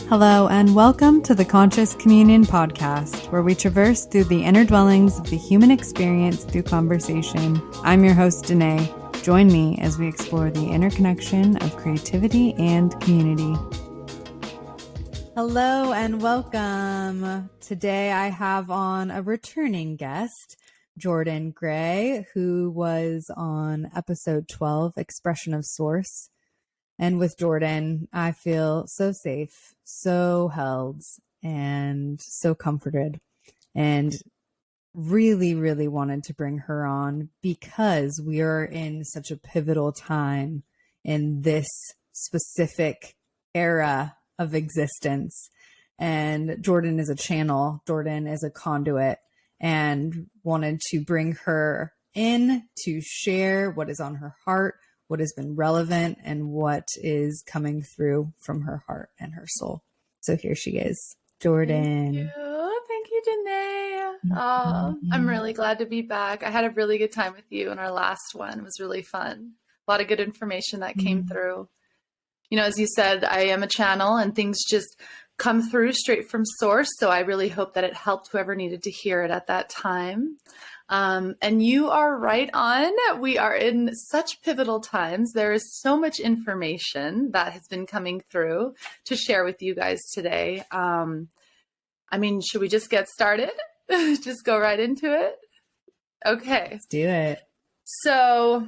Hello, and welcome to the Conscious Communion podcast, where we traverse through the inner dwellings of the human experience through conversation. I'm your host, Danae. Join me as we explore the interconnection of creativity and community. Hello, and welcome. Today I have on a returning guest, Jordan Gray, who was on episode 12, Expression of Source. And with Jordan, I feel so safe, so held, and so comforted, and really, really wanted to bring her on because we are in such a pivotal time in this specific era of existence. And Jordan is a channel, Jordan is a conduit, and wanted to bring her in to share what is on her heart, what has been relevant, and what is coming through from her heart and her soul. So here she is, Jordan. Thank you, Danae. I'm really glad to be back. I had a really good time with you in our last one. It was really fun. A lot of good information that came through. You know, as you said, I am a channel and things just come through straight from source. So I really hope that it helped whoever needed to hear it at that time. And you are right on. We are in such pivotal times. There is so much information that has been coming through to share with you guys today. Should we just get started? Just go right into it? Okay. Let's do it. So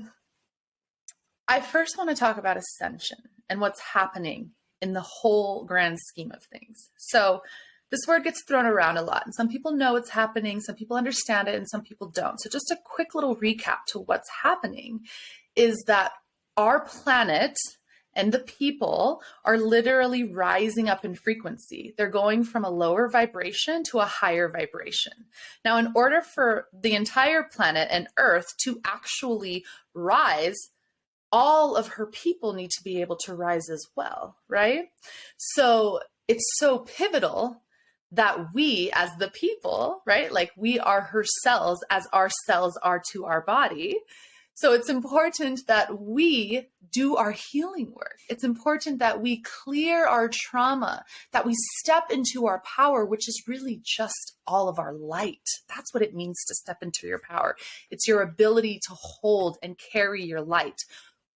I first want to talk about ascension and what's happening in the whole grand scheme of things. So this word gets thrown around a lot, and some people know what's happening, some people understand it, and some people don't. So just a quick little recap to what's happening is that our planet and the people are literally rising up in frequency. They're going from a lower vibration to a higher vibration. Now, in order for the entire planet and Earth to actually rise, all of her people need to be able to rise as well, right? So it's so pivotal that we as the people, right? Like we are her cells as our cells are to our body. So it's important that we do our healing work. It's important that we clear our trauma, that we step into our power, which is really just all of our light. That's what it means to step into your power. It's your ability to hold and carry your light,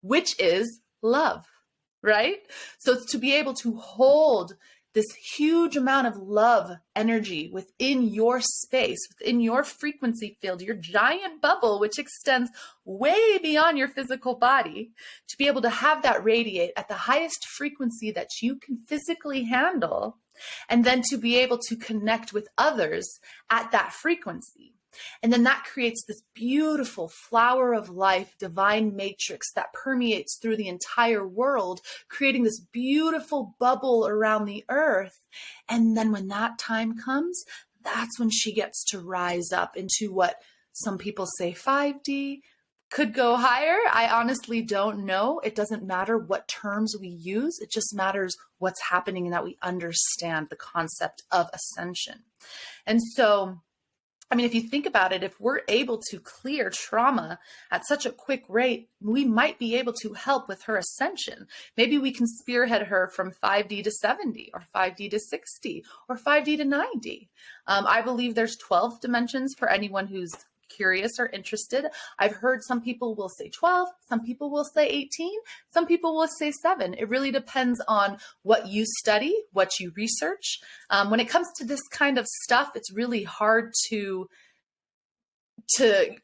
which is love, right? So to be able to hold this huge amount of love energy within your space, within your frequency field, your giant bubble, which extends way beyond your physical body, to be able to have that radiate at the highest frequency that you can physically handle, and then to be able to connect with others at that frequency. And then that creates this beautiful flower of life, divine matrix that permeates through the entire world, creating this beautiful bubble around the earth. And then when that time comes, that's when she gets to rise up into what some people say 5D, could go higher. I honestly don't know. It doesn't matter what terms we use. It just matters what's happening and that we understand the concept of ascension. And so if you think about it, if we're able to clear trauma at such a quick rate, we might be able to help with her ascension. Maybe we can spearhead her from 5D to 70 or 5D to 60 or 5D to 90. I believe there's 12 dimensions for anyone who's curious or interested. I've heard some people will say 12, some people will say 18, some people will say 7. It really depends on what you study, what you research. When it comes to this kind of stuff, it's really hard to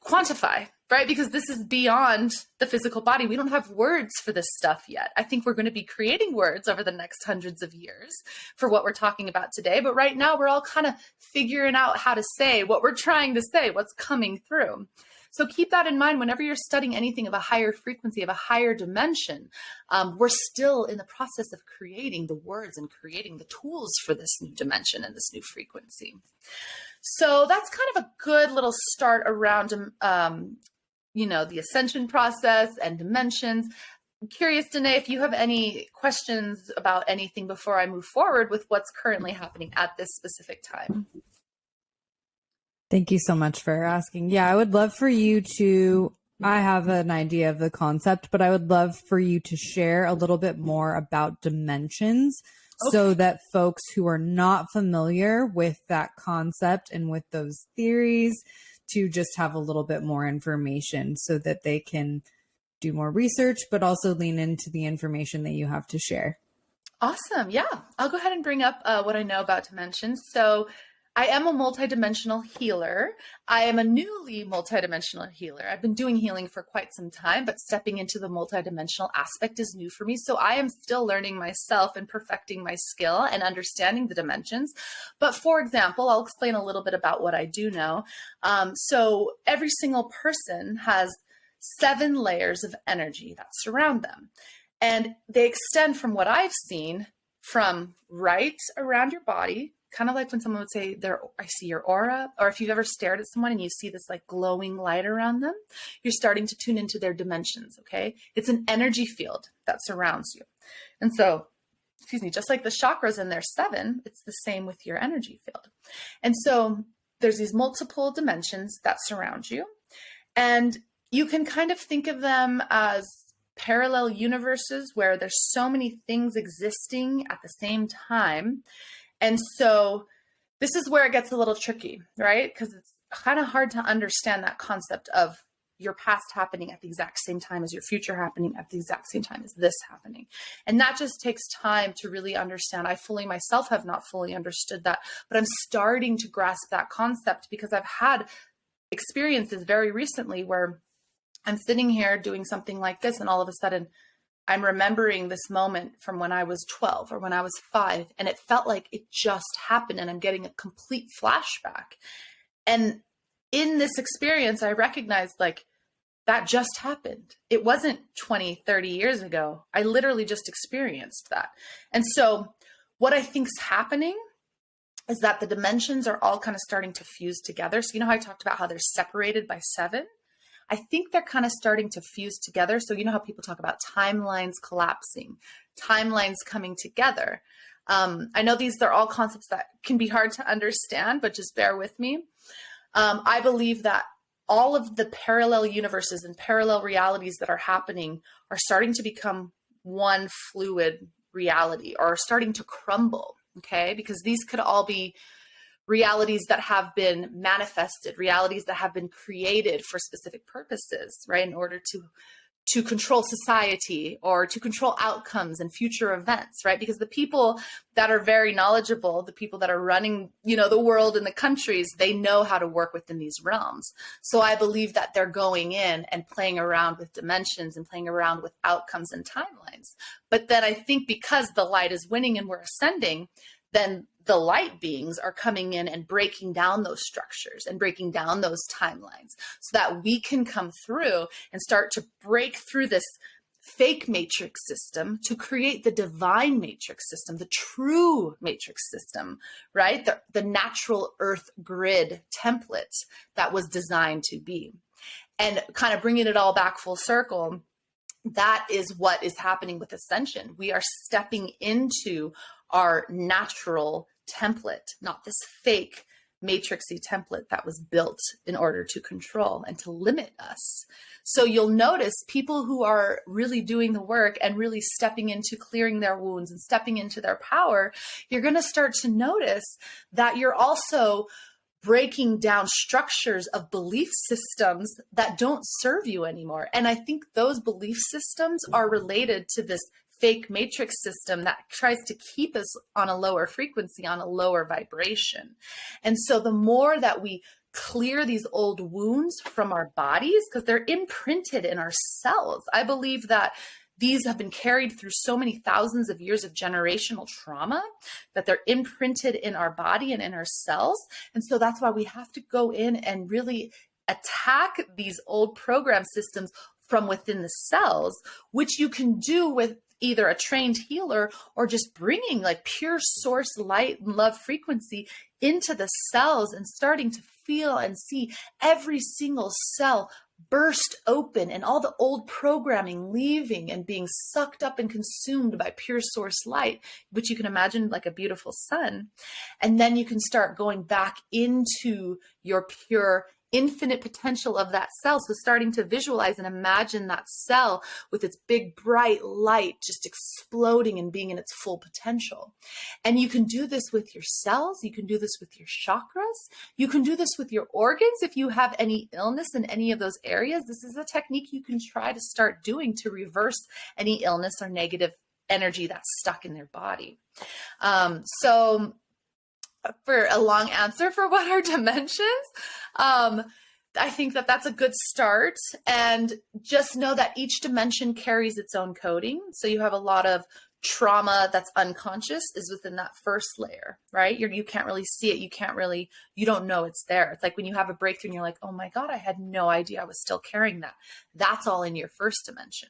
quantify, right? Because this is beyond the physical body. We don't have words for this stuff yet. I think we're going to be creating words over the next hundreds of years for what we're talking about today. But right now, we're all kind of figuring out how to say what we're trying to say, what's coming through. So keep that in mind whenever you're studying anything of a higher frequency, of a higher dimension. We're still in the process of creating the words and creating the tools for this new dimension and this new frequency. So that's kind of a good little start around, the ascension process and dimensions. I'm curious, Danae, if you have any questions about anything before I move forward with what's currently happening at this specific time. Thank you so much for asking. Yeah, I would love for you to, I have an idea of the concept, but I would love for you to share a little bit more about dimensions so that folks who are not familiar with that concept and with those theories to just have a little bit more information so that they can do more research, but also lean into the information that you have to share. Awesome. Yeah. I'll go ahead and bring up what I know about dimensions. So I am a multidimensional healer. I am a newly multidimensional healer. I've been doing healing for quite some time, but stepping into the multidimensional aspect is new for me. So I am still learning myself and perfecting my skill and understanding the dimensions. But for example, I'll explain a little bit about what I do know. So every single person has 7 layers of energy that surround them. And they extend from what I've seen from right around your body, kind of like when someone would say, I see your aura, or if you've ever stared at someone and you see this like glowing light around them, you're starting to tune into their dimensions, okay? It's an energy field that surrounds you. And so, just like the chakras and there's 7, it's the same with your energy field. And so there's these multiple dimensions that surround you. And you can kind of think of them as parallel universes where there's so many things existing at the same time. And so this is where it gets a little tricky, right? Because it's kind of hard to understand that concept of your past happening at the exact same time as your future happening at the exact same time as this happening. And that just takes time to really understand. I myself have not fully understood that, but I'm starting to grasp that concept because I've had experiences very recently where I'm sitting here doing something like this, and all of a sudden I'm remembering this moment from when I was 12 or when I was 5, and it felt like it just happened, and I'm getting a complete flashback. And in this experience, I recognized like that just happened. It wasn't 20, 30 years ago. I literally just experienced that. And so what I think's happening is that the dimensions are all kind of starting to fuse together. So you know how I talked about how they're separated by 7? I think they're kind of starting to fuse together. So you know how people talk about timelines collapsing, timelines coming together. I know they're all concepts that can be hard to understand, but just bear with me. I believe that all of the parallel universes and parallel realities that are happening are starting to become one fluid reality, or are starting to crumble, okay? Because these could all be realities that have been manifested, realities that have been created for specific purposes, right? In order to control society or to control outcomes and future events, right? Because the people that are very knowledgeable, the people that are running, the world and the countries, they know how to work within these realms. So I believe that they're going in and playing around with dimensions and playing around with outcomes and timelines. But then I think because the light is winning and we're ascending, then the light beings are coming in and breaking down those structures and breaking down those timelines so that we can come through and start to break through this fake matrix system to create the divine matrix system, the true matrix system, right? The natural earth grid template that was designed to be. And kind of bringing it all back full circle, that is what is happening with ascension. We are stepping into our natural template, not this fake matrixy template that was built in order to control and to limit us. So you'll notice people who are really doing the work and really stepping into clearing their wounds and stepping into their power, you're going to start to notice that you're also breaking down structures of belief systems that don't serve you anymore. And I think those belief systems are related to this fake matrix system that tries to keep us on a lower frequency, on a lower vibration. And so the more that we clear these old wounds from our bodies, because they're imprinted in our cells, I believe that these have been carried through so many thousands of years of generational trauma that they're imprinted in our body and in our cells. And so that's why we have to go in and really attack these old program systems from within the cells, which you can do with either a trained healer or just bringing like pure source light and love frequency into the cells and starting to feel and see every single cell burst open and all the old programming leaving and being sucked up and consumed by pure source light, which you can imagine like a beautiful sun. And then you can start going back into your pure infinite potential of that cell. So starting to visualize and imagine that cell with its big bright light just exploding and being in its full potential. And you can do this with your cells. You can do this with your chakras. You can do this with your organs. If you have any illness in any of those areas, this is a technique you can try to start doing to reverse any illness or negative energy that's stuck in their body. So for a long answer for what are dimensions, I think that that's a good start. And just know that each dimension carries its own coding. So you have a lot of trauma that's unconscious is within that first layer, right? You can't really see it. You don't know it's there. It's like when you have a breakthrough and you're like, oh my God, I had no idea I was still carrying that. That's all in your first dimension.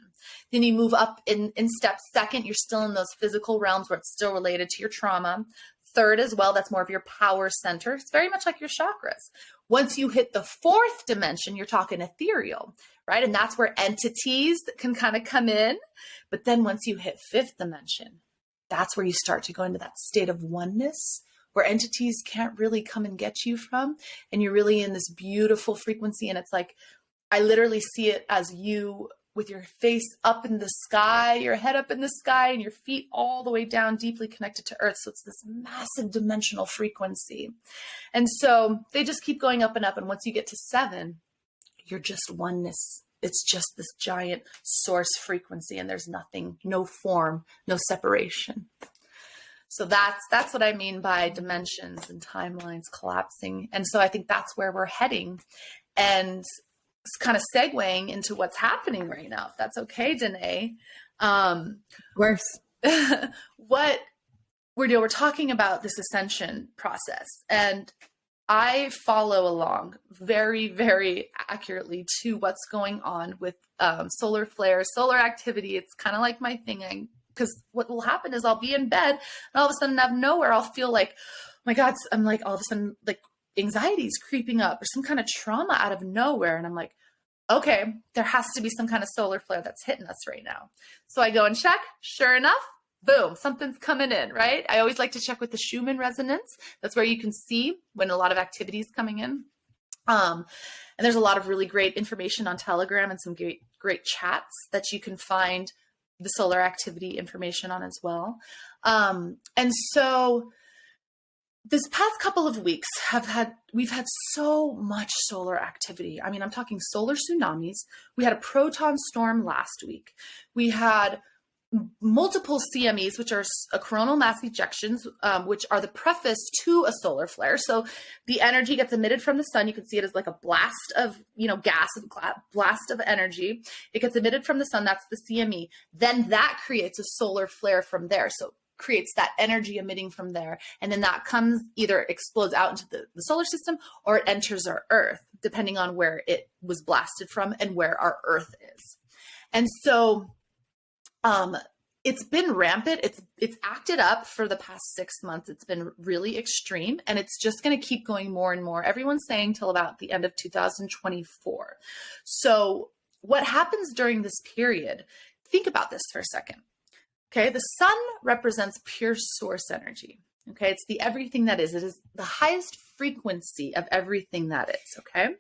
Then you move up in step second, you're still in those physical realms where it's still related to your trauma. Third as well, that's more of your power center. It's very much like your chakras. Once you hit the fourth dimension, you're talking ethereal, right? And that's where entities can kind of come in. But then once you hit fifth dimension, that's where you start to go into that state of oneness where entities can't really come and get you from. And you're really in this beautiful frequency. And it's like, I literally see it as you with your face up in the sky, your head up in the sky, and your feet all the way down, deeply connected to earth. So it's this massive dimensional frequency. And so they just keep going up and up. And once you get to 7, you're just oneness. It's just this giant source frequency, and there's nothing, no form, no separation. So that's what I mean by dimensions and timelines collapsing. And so I think that's where we're heading. And it's kind of segueing into what's happening right now, if that's okay, Danae. Of course. What we're talking about this ascension process, and I follow along very, very accurately to what's going on with solar flares, solar activity. It's kind of like my thing, because what will happen is I'll be in bed and all of a sudden out of nowhere, I'll feel like, oh my God, I'm like all of a sudden like anxiety is creeping up or some kind of trauma out of nowhere. And I'm like, okay, there has to be some kind of solar flare that's hitting us right now. So I go and check. Sure enough, boom, something's coming in, right? I always like to check with the Schumann resonance. That's where you can see when a lot of activity is coming in. And there's a lot of really great information on Telegram and some great chats that you can find the solar activity information on as well. And so this past couple of weeks we've had so much solar activity. I mean, I'm talking solar tsunamis. We had a proton storm last week. We had multiple CMEs, which are coronal mass ejections, which are the preface to a solar flare. So the energy gets emitted from the sun. You can see it as like a blast of, gas, blast of energy. It gets emitted from the sun. That's the CME. Then that creates a solar flare from there. So creates that energy emitting from there. And then that either explodes out into the solar system or it enters our Earth, depending on where it was blasted from and where our Earth is. And so it's been rampant. It's acted up for the past 6 months. It's been really extreme, and it's just going to keep going more and more. Everyone's saying till about the end of 2024. So what happens during this period? Think about this for a second. Okay, the sun represents pure source energy. Okay, it's the everything that is. It is the highest frequency of everything that is. Okay,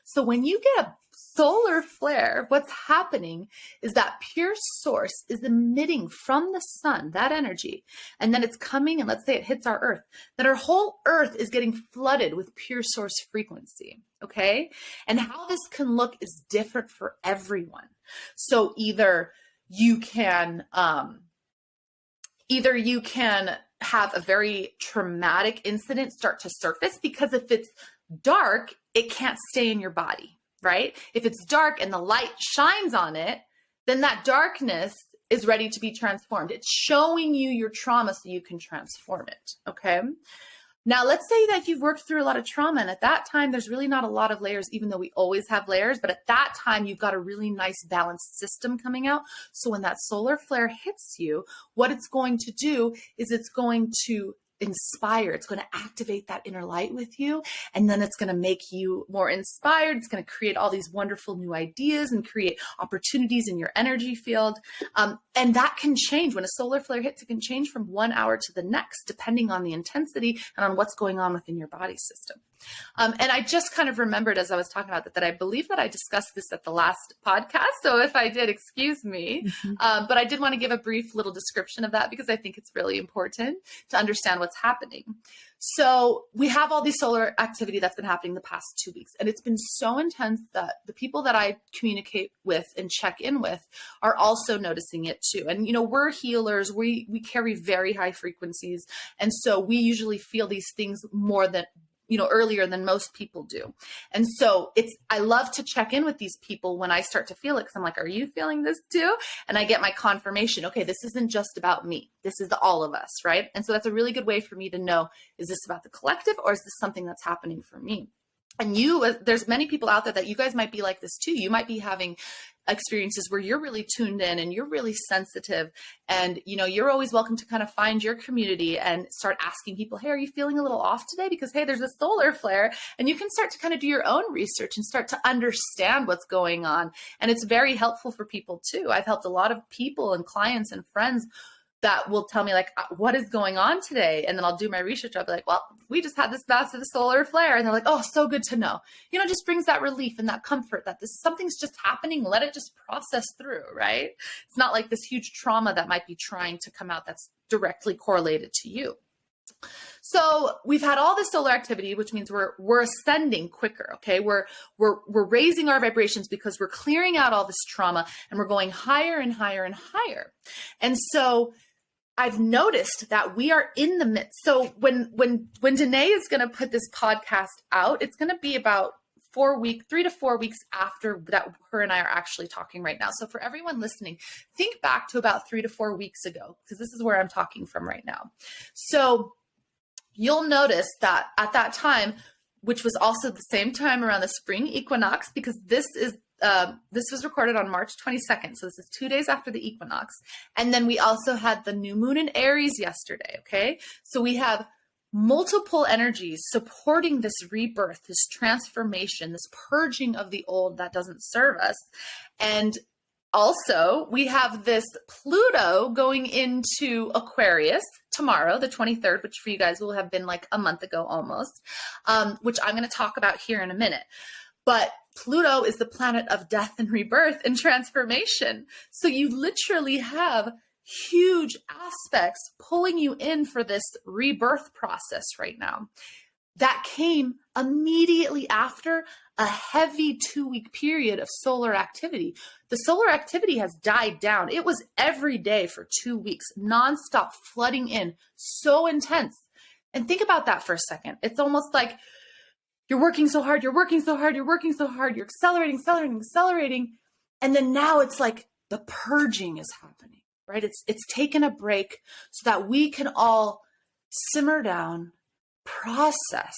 so when you get a solar flare, what's happening is that pure source is emitting from the sun, that energy, and then it's coming, and let's say it hits our Earth, then our whole Earth is getting flooded with pure source frequency. Okay, and how this can look is different for everyone. So either you can have a very traumatic incident start to surface, because if it's dark, it can't stay in your body, right? If it's dark and the light shines on it, then that darkness is ready to be transformed. It's showing you your trauma so you can transform it, okay? Now, let's say that you've worked through a lot of trauma, and at that time, there's really not a lot of layers, even though we always have layers, but at that time, you've got a really nice balanced system coming out. So when that solar flare hits you, what it's going to do is it's going to inspire. It's going to activate that inner light with you. And then it's going to make you more inspired. It's going to create all these wonderful new ideas and create opportunities in your energy field. And that can change. When a solar flare hits, it can change from 1 hour to the next, depending on the intensity and on what's going on within your body system. And I just kind of remembered as I was talking about that I believe that I discussed this at the last podcast. So if I did, excuse me. But I did want to give a brief little description of that because I think it's really important to understand what's happening. So we have all this solar activity that's been happening the past 2 weeks, and it's been so intense that the people that I communicate with and check in with are also noticing it too. And, we're healers, we carry very high frequencies. And so we usually feel these things more than, earlier than most people do. And so I love to check in with these people when I start to feel it, because I'm like, are you feeling this too? And I get my confirmation. Okay, this isn't just about me. This is all of us, right? And so that's a really good way for me to know, is this about the collective or is this something that's happening for me? And there's many people out there that you guys might be like this too. You might be having experiences where you're really tuned in and you're really sensitive, and you're always welcome to kind of find your community and start asking people, hey, are you feeling a little off today? Because hey, there's a solar flare, and you can start to kind of do your own research and start to understand what's going on. And it's very helpful for people too. I've helped a lot of people and clients and friends that will tell me like, what is going on today? And then I'll do my research. I'll be like, well, we just had this massive solar flare. And they're like, oh, so good to know. Just brings that relief and that comfort that something's just happening. Let it just process through, right? It's not like this huge trauma that might be trying to come out that's directly correlated to you. So we've had all this solar activity, which means we're ascending quicker. Okay. We're raising our vibrations because we're clearing out all this trauma, and we're going higher and higher and higher. And so I've noticed that we are in the midst. So when Danae is going to put this podcast out, it's going to be about 3 to 4 weeks after that her and I are actually talking right now. So for everyone listening, think back to about 3 to 4 weeks ago, because this is where I'm talking from right now. So you'll notice that at that time, which was also the same time around the spring equinox, because this was recorded on March 22nd. So this is 2 days after the equinox. And then we also had the new moon in Aries yesterday. Okay. So we have multiple energies supporting this rebirth, this transformation, this purging of the old that doesn't serve us. And also we have this Pluto going into Aquarius tomorrow, the 23rd, which for you guys will have been like a month ago almost, which I'm going to talk about here in a minute. But Pluto is the planet of death and rebirth and transformation. So you literally have huge aspects pulling you in for this rebirth process right now. That came immediately after a heavy 2-week period of solar activity. The solar activity has died down. It was every day for 2 weeks, nonstop flooding in, so intense. And think about that for a second. It's almost like you're working so hard, you're accelerating. And then now it's like the purging is happening, right? It's taken a break so that we can all simmer down, process,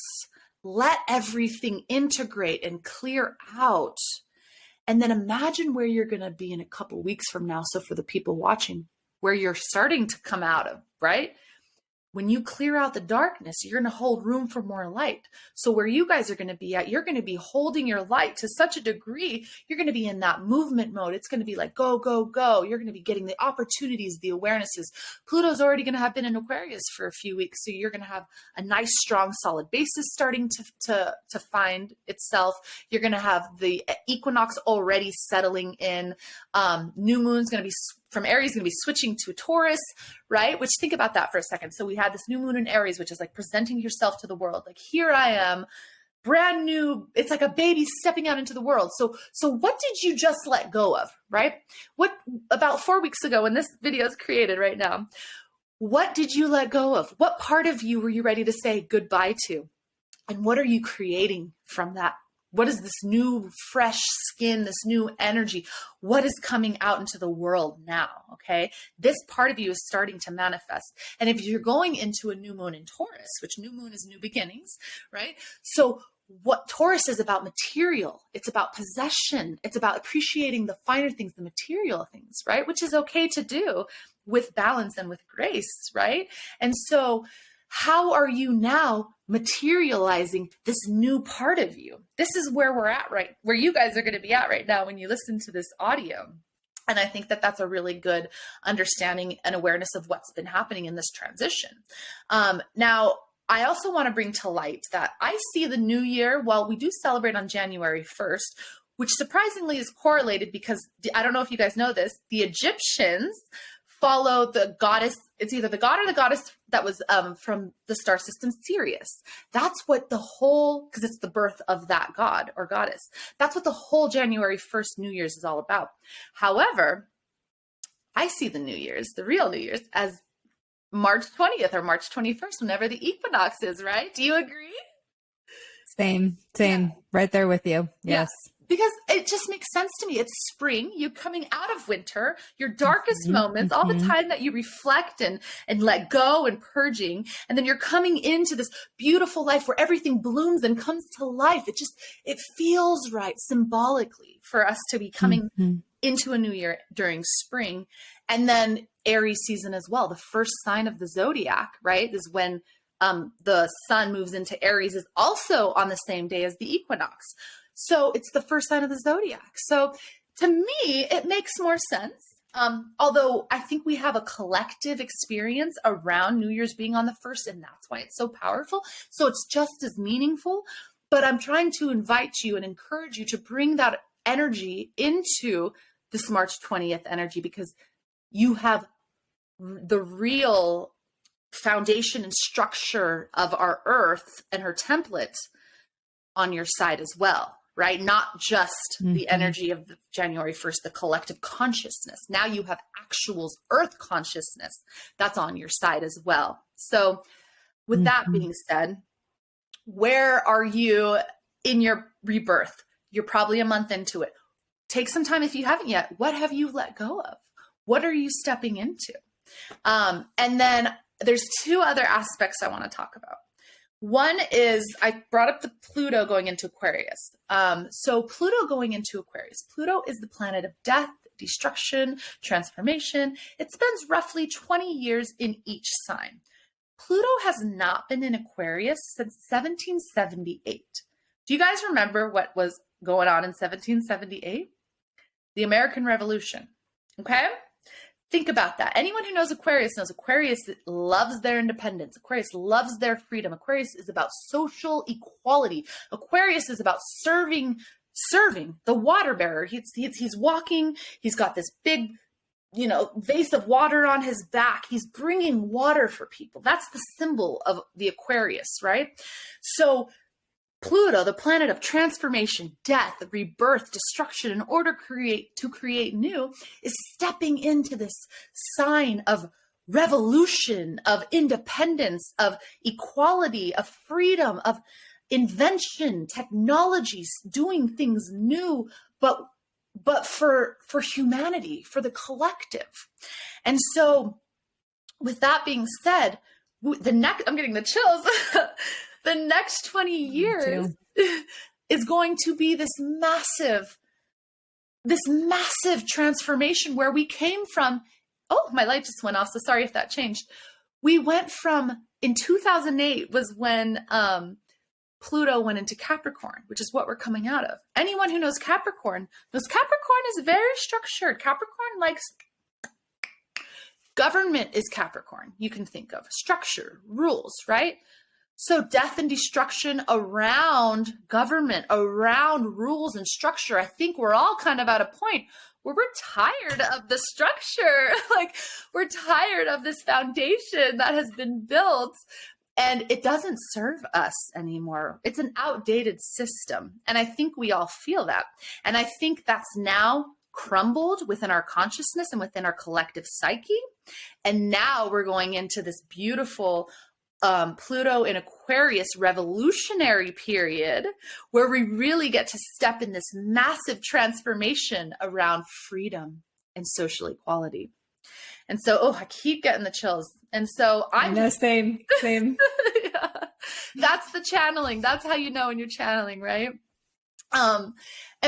let everything integrate and clear out. And then imagine where you're going to be in a couple weeks from now. So for the people watching, where you're starting to come out of, right? When you clear out the darkness, you're going to hold room for more light. So where you guys are going to be at, you're going to be holding your light to such a degree, you're going to be in that movement mode. It's going to be like, go, go, go. You're going to be getting the opportunities, the awarenesses. Pluto's already going to have been in Aquarius for a few weeks. So you're going to have a nice, strong, solid basis starting to find itself. You're going to have the equinox already settling in. New moon's going to be from Aries, going to be switching to Taurus, right? Which, think about that for a second. So we had this new moon in Aries, which is like presenting yourself to the world. Like, here I am, brand new. It's like a baby stepping out into the world. So what did you just let go of, right? What, about 4 weeks ago when this video is created right now, what did you let go of? What part of you were you ready to say goodbye to? And what are you creating from that? What is this new fresh skin, this new energy? What is coming out into the world now? Okay. This part of you is starting to manifest. And if you're going into a new moon in Taurus, which new moon is new beginnings, right? So what Taurus is about material, it's about possession. It's about appreciating the finer things, the material things, right? Which is okay to do with balance and with grace, right? And so how are you now materializing this new part of you? This is where we're at, right? Where you guys are going to be at right now when you listen to this audio. And I think that that's a really good understanding and awareness of what's been happening in this transition. Now, I also want to bring to light that I see the new year, while we do celebrate on January 1st, which surprisingly is correlated because I don't know if you guys know this, the Egyptians follow the goddess. It's either the god or the goddess that was from the star system Sirius. That's what the whole, because it's the birth of that god or goddess. That's what the whole January 1st New Year's is all about. However, I see the New Year's, the real New Year's, as March 20th or March 21st, whenever the equinox is, right? Do you agree? Same, yeah. Right there with you. Yes. Yeah. Because it just makes sense to me. It's spring, you're coming out of winter, your darkest moments, all the time that you reflect and let go and purging. And then you're coming into this beautiful life where everything blooms and comes to life. It feels right symbolically for us to be coming into a new year during spring. And then Aries season as well. The first sign of the zodiac, right, is when the sun moves into Aries, is also on the same day as the equinox. So it's the first sign of the zodiac. So to me, it makes more sense. Although I think we have a collective experience around New Year's being on the first, and that's why it's so powerful. So it's just as meaningful. But I'm trying to invite you and encourage you to bring that energy into this March 20th energy, because you have the real foundation and structure of our earth and her template on your side as well, right? Not just the energy of the January 1st, the collective consciousness. Now you have actual earth consciousness that's on your side as well. So with that being said, where are you in your rebirth? You're probably a month into it. Take some time if you haven't yet. What have you let go of? What are you stepping into? And then there's two other aspects I want to talk about. One is, I brought up the Pluto going into Aquarius. So Pluto going into Aquarius. Pluto is the planet of death, destruction, transformation. It spends roughly 20 years in each sign. Pluto has not been in Aquarius since 1778. Do you guys remember what was going on in 1778? The American Revolution. Okay? Think about that. Anyone who knows Aquarius knows Aquarius loves their independence. Aquarius loves their freedom. Aquarius is about social equality. Aquarius is about serving the water bearer. He's walking. He's got this big, vase of water on his back. He's bringing water for people. That's the symbol of the Aquarius, right? So Pluto, the planet of transformation, death, rebirth, destruction, in order to create new, is stepping into this sign of revolution, of independence, of equality, of freedom, of invention, technologies, doing things new, but for humanity, for the collective. And so with that being said, I'm getting the chills. The next 20 years is going to be this massive transformation where we came from. Oh, my light just went off. So sorry if that changed. We went from, in 2008 was when Pluto went into Capricorn, which is what we're coming out of. Anyone who knows Capricorn is very structured. Capricorn likes government is Capricorn. You can think of structure, rules, right? So death and destruction around government, around rules and structure. I think we're all kind of at a point where we're tired of the structure. Like, we're tired of this foundation that has been built and it doesn't serve us anymore. It's an outdated system. And I think we all feel that. And I think that's now crumbled within our consciousness and within our collective psyche. And now we're going into this beautiful Pluto in Aquarius revolutionary period where we really get to step in this massive transformation around freedom and social equality. And so, I keep getting the chills. And so same. Yeah. That's the channeling. That's how you know when you're channeling, right? And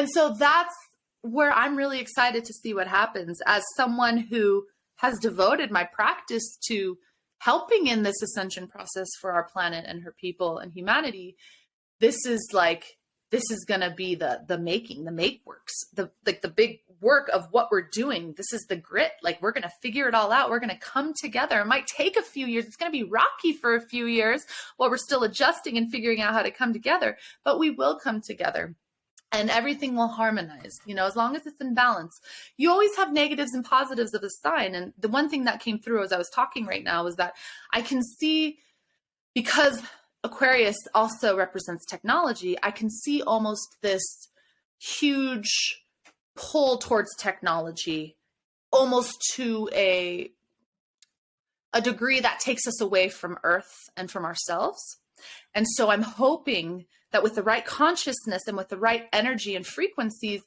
so that's where I'm really excited to see what happens as someone who has devoted my practice to helping in this ascension process for our planet and her people and humanity. This is going to be the make works, the big work of what we're doing. This is the grit. Like, we're going to figure it all out. We're going to come together. It might take a few years. It's going to be rocky for a few years while we're still adjusting and figuring out how to come together, but we will come together. And everything will harmonize, as long as it's in balance. You always have negatives and positives of a sign. And the one thing that came through as I was talking right now was that I can see, because Aquarius also represents technology, I can see almost this huge pull towards technology, almost to a degree that takes us away from Earth and from ourselves. And so I'm hoping that with the right consciousness and with the right energy and frequencies,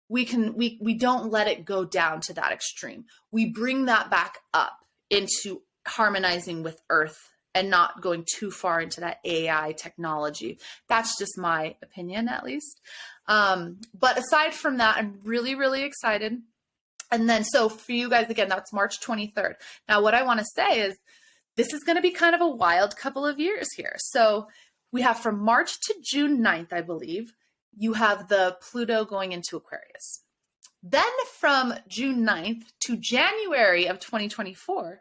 we don't let it go down to that extreme. We bring that back up into harmonizing with Earth and not going too far into that AI technology. That's just my opinion, at least. But aside from that, I'm really, really excited. And then, so for you guys, again, that's March 23rd. Now, what I want to say is this is going to be kind of a wild couple of years here. So we have from March to June 9th, I believe, you have the Pluto going into Aquarius. Then from June 9th to January of 2024,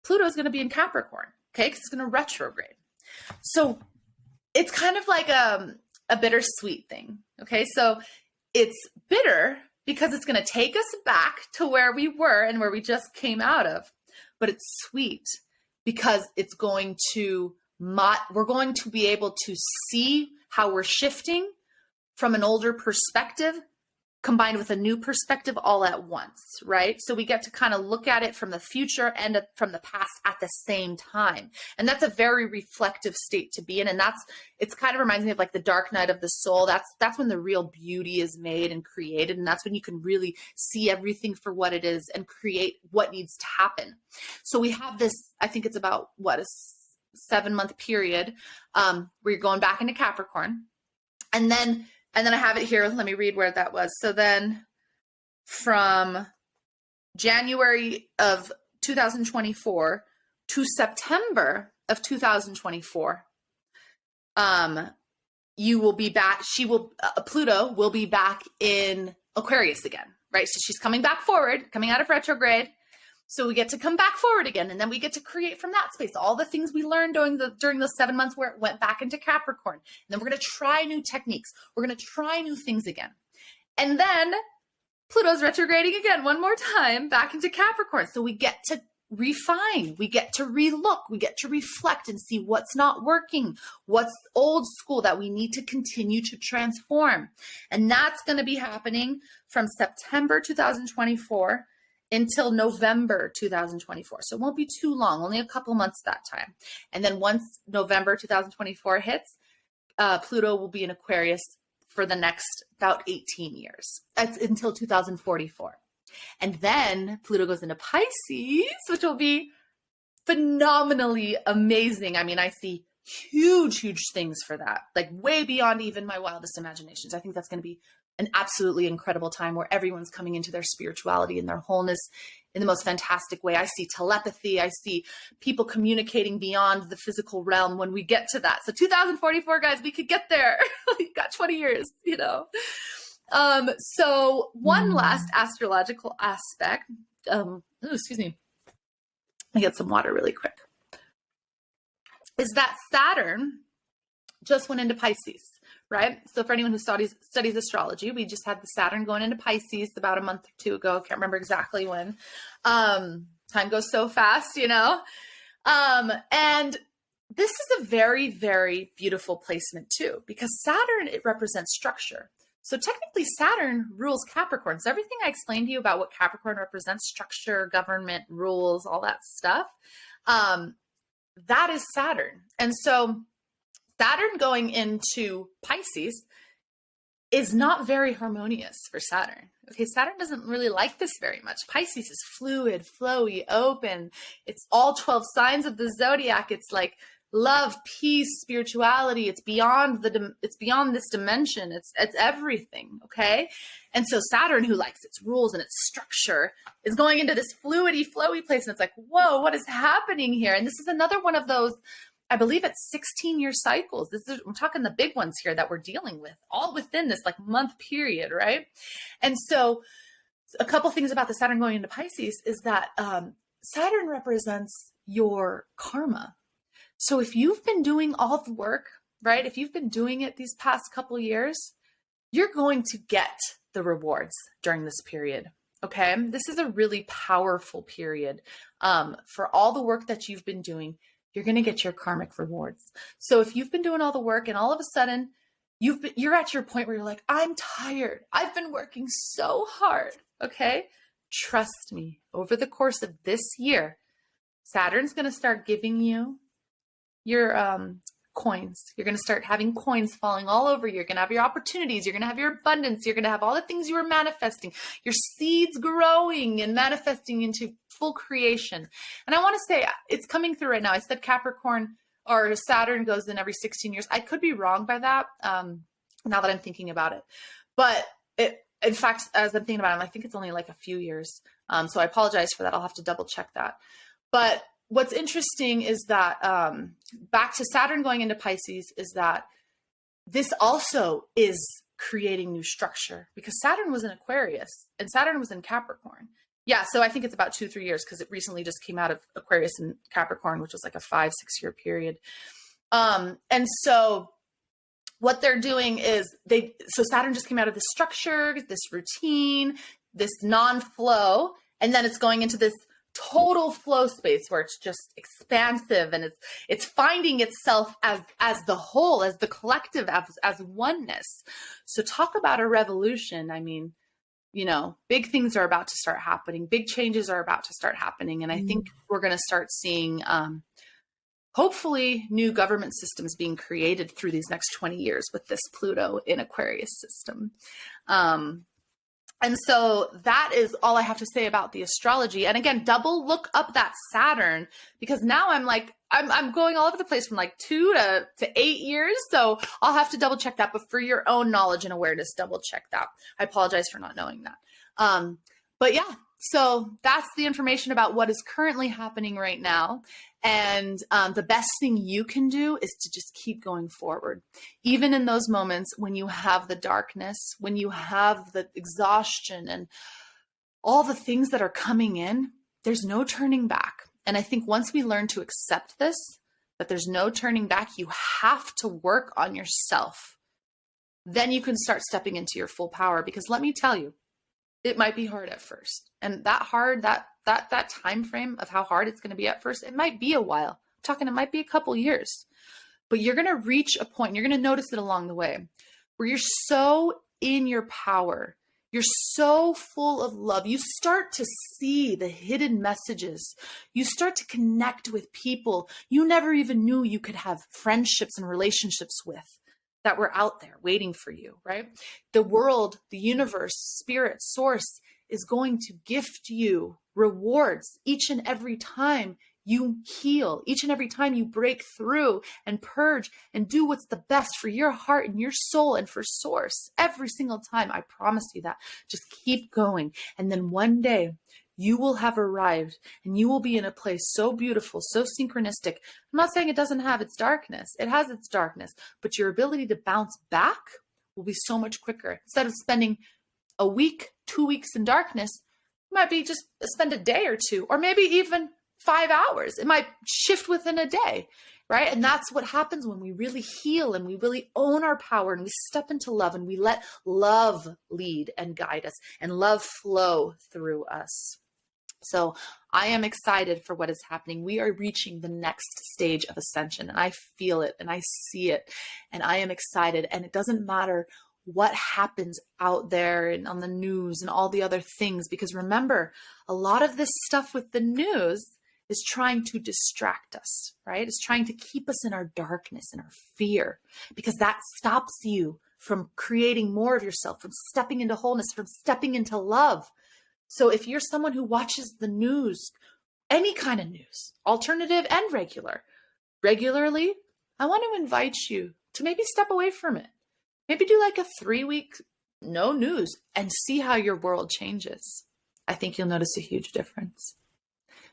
Pluto is going to be in Capricorn, okay? Because it's going to retrograde. So it's kind of like a bittersweet thing, okay? So it's bitter because it's going to take us back to where we were and where we just came out of, but it's sweet because it's going to we're going to be able to see how we're shifting from an older perspective combined with a new perspective all at once, right? So we get to kind of look at it from the future and from the past at the same time. And that's a very reflective state to be in. And it's kind of reminds me of like the dark night of the soul. That's when the real beauty is made and created. And that's when you can really see everything for what it is and create what needs to happen. So we have this, I think it's about a 7-month period where you're going back into Capricorn. And then I have it here. Let me read where that was. So then from January of 2024 to September of 2024, you will be back. Pluto will be back in Aquarius again, right? So she's coming back forward, coming out of retrograde. So we get to come back forward again, and then we get to create from that space all the things we learned during those 7 months where it went back into Capricorn. And then we're going to try new techniques. We're going to try new things again. And then Pluto's retrograding again one more time back into Capricorn. So we get to refine, we get to relook, we get to reflect and see what's not working, what's old school that we need to continue to transform. And that's going to be happening from September 2024 until November 2024. So it won't be too long, only a couple months that time. And then once November 2024 hits, Pluto will be in Aquarius for the next about 18 years. That's until 2044. And then Pluto goes into Pisces, which will be phenomenally amazing. I mean, I see huge things for that, like way beyond even my wildest imaginations. I think that's going to be an absolutely incredible time where everyone's coming into their spirituality and their wholeness in the most fantastic way. I see telepathy. I see people communicating beyond the physical realm when we get to that. So 2044, guys, we could get there. We've got 20 years, So one last astrological aspect. Excuse me. Let me get some water really quick. Is that Saturn just went into Pisces, right? So for anyone who studies astrology, we just had the Saturn going into Pisces about a month or two ago. Can't remember exactly when. Time goes so fast, And this is a very, very beautiful placement too, because Saturn, it represents structure. So technically Saturn rules Capricorn. So everything I explained to you about what Capricorn represents, structure, government, rules, all that stuff, that is Saturn. And so Saturn going into Pisces is not very harmonious for Saturn. Okay, Saturn doesn't really like this very much. Pisces is fluid, flowy, open. It's all 12 signs of the zodiac. It's like love, peace, spirituality. It's beyond this dimension. It's everything, okay? And so Saturn, who likes its rules and its structure, is going into this fluidy, flowy place. And it's like, whoa, what is happening here? And this is another one of those, I believe it's 16-year cycles. I'm talking the big ones here that we're dealing with, all within this like month period, right? And so a couple things about the Saturn going into Pisces is that Saturn represents your karma. So if you've been doing all the work, right? If you've been doing it these past couple years, you're going to get the rewards during this period. Okay. This is a really powerful period. For all the work that you've been doing, you're going to get your karmic rewards. So if you've been doing all the work and all of a sudden you're at your point where you're like, I'm tired. I've been working so hard. Okay. Trust me, over the course of this year, Saturn's going to start giving you your coins. You're going to start having coins falling all over you. You're going to have your opportunities. You're going to have your abundance. You're going to have all the things you were manifesting, your seeds growing and manifesting into full creation. And I want to say it's coming through right now. I said Capricorn or Saturn goes in every 16 years. I could be wrong by that. Now that I'm thinking about it, but in fact, as I'm thinking about it, I think it's only like a few years. So I apologize for that. I'll have to double check that. But what's interesting is that back to Saturn going into Pisces is that this also is creating new structure because Saturn was in Aquarius and Saturn was in Capricorn. Yeah. So I think it's about 2-3 years because it recently just came out of Aquarius and Capricorn, which was like a 5-6 year period. And so what they're doing is so Saturn just came out of this structure, this routine, this non-flow, and then it's going into this total flow space where it's just expansive and it's finding itself as the whole, as the collective, as oneness. So talk about a revolution. I mean, big things are about to start happening. Big changes are about to start happening. And I think we're going to start seeing, hopefully new government systems being created through these next 20 years with this Pluto in Aquarius system. And so that is all I have to say about the astrology. And again, double look up that Saturn because now I'm going all over the place from like 2 to 8 years. So I'll have to double check that. But for your own knowledge and awareness, double check that. I apologize for not knowing that. But yeah, so that's the information about what is currently happening right now. And the best thing you can do is to just keep going forward. Even in those moments when you have the darkness, when you have the exhaustion and all the things that are coming in, there's no turning back. And I think once we learn to accept this, that there's no turning back, you have to work on yourself. Then you can start stepping into your full power. Because let me tell you, it might be hard at first. And that time frame of how hard it's going to be at first, it might be a while. I'm talking, it might be a couple years. But you're going to reach a point, you're going to notice it along the way, where you're so in your power. You're so full of love. You start to see the hidden messages. You start to connect with people you never even knew you could have friendships and relationships with that were out there waiting for you, right? The world, the universe, spirit, source is going to gift you rewards each and every time you heal, each and every time you break through and purge and do what's the best for your heart and your soul and for source. Every single time, I promise you that. Just keep going. And then one day you will have arrived and you will be in a place so beautiful, so synchronistic. I'm not saying it doesn't have its darkness. It has its darkness, but your ability to bounce back will be so much quicker. Instead of spending a week, 2 weeks in darkness, it might be just spend a day or two, or maybe even 5 hours. It might shift within a day, right? And that's what happens when we really heal and we really own our power and we step into love and we let love lead and guide us and love flow through us. So I am excited for what is happening. We are reaching the next stage of ascension and I feel it and I see it and I am excited. And it doesn't matter what happens out there and on the news and all the other things, because remember, a lot of this stuff with the news is trying to distract us, right? It's trying to keep us in our darkness and our fear, because that stops you from creating more of yourself, from stepping into wholeness, from stepping into love. So if you're someone who watches the news, any kind of news, alternative and regularly, I want to invite you to maybe step away from it. Maybe do like a 3-week no news and see how your world changes. I think you'll notice a huge difference.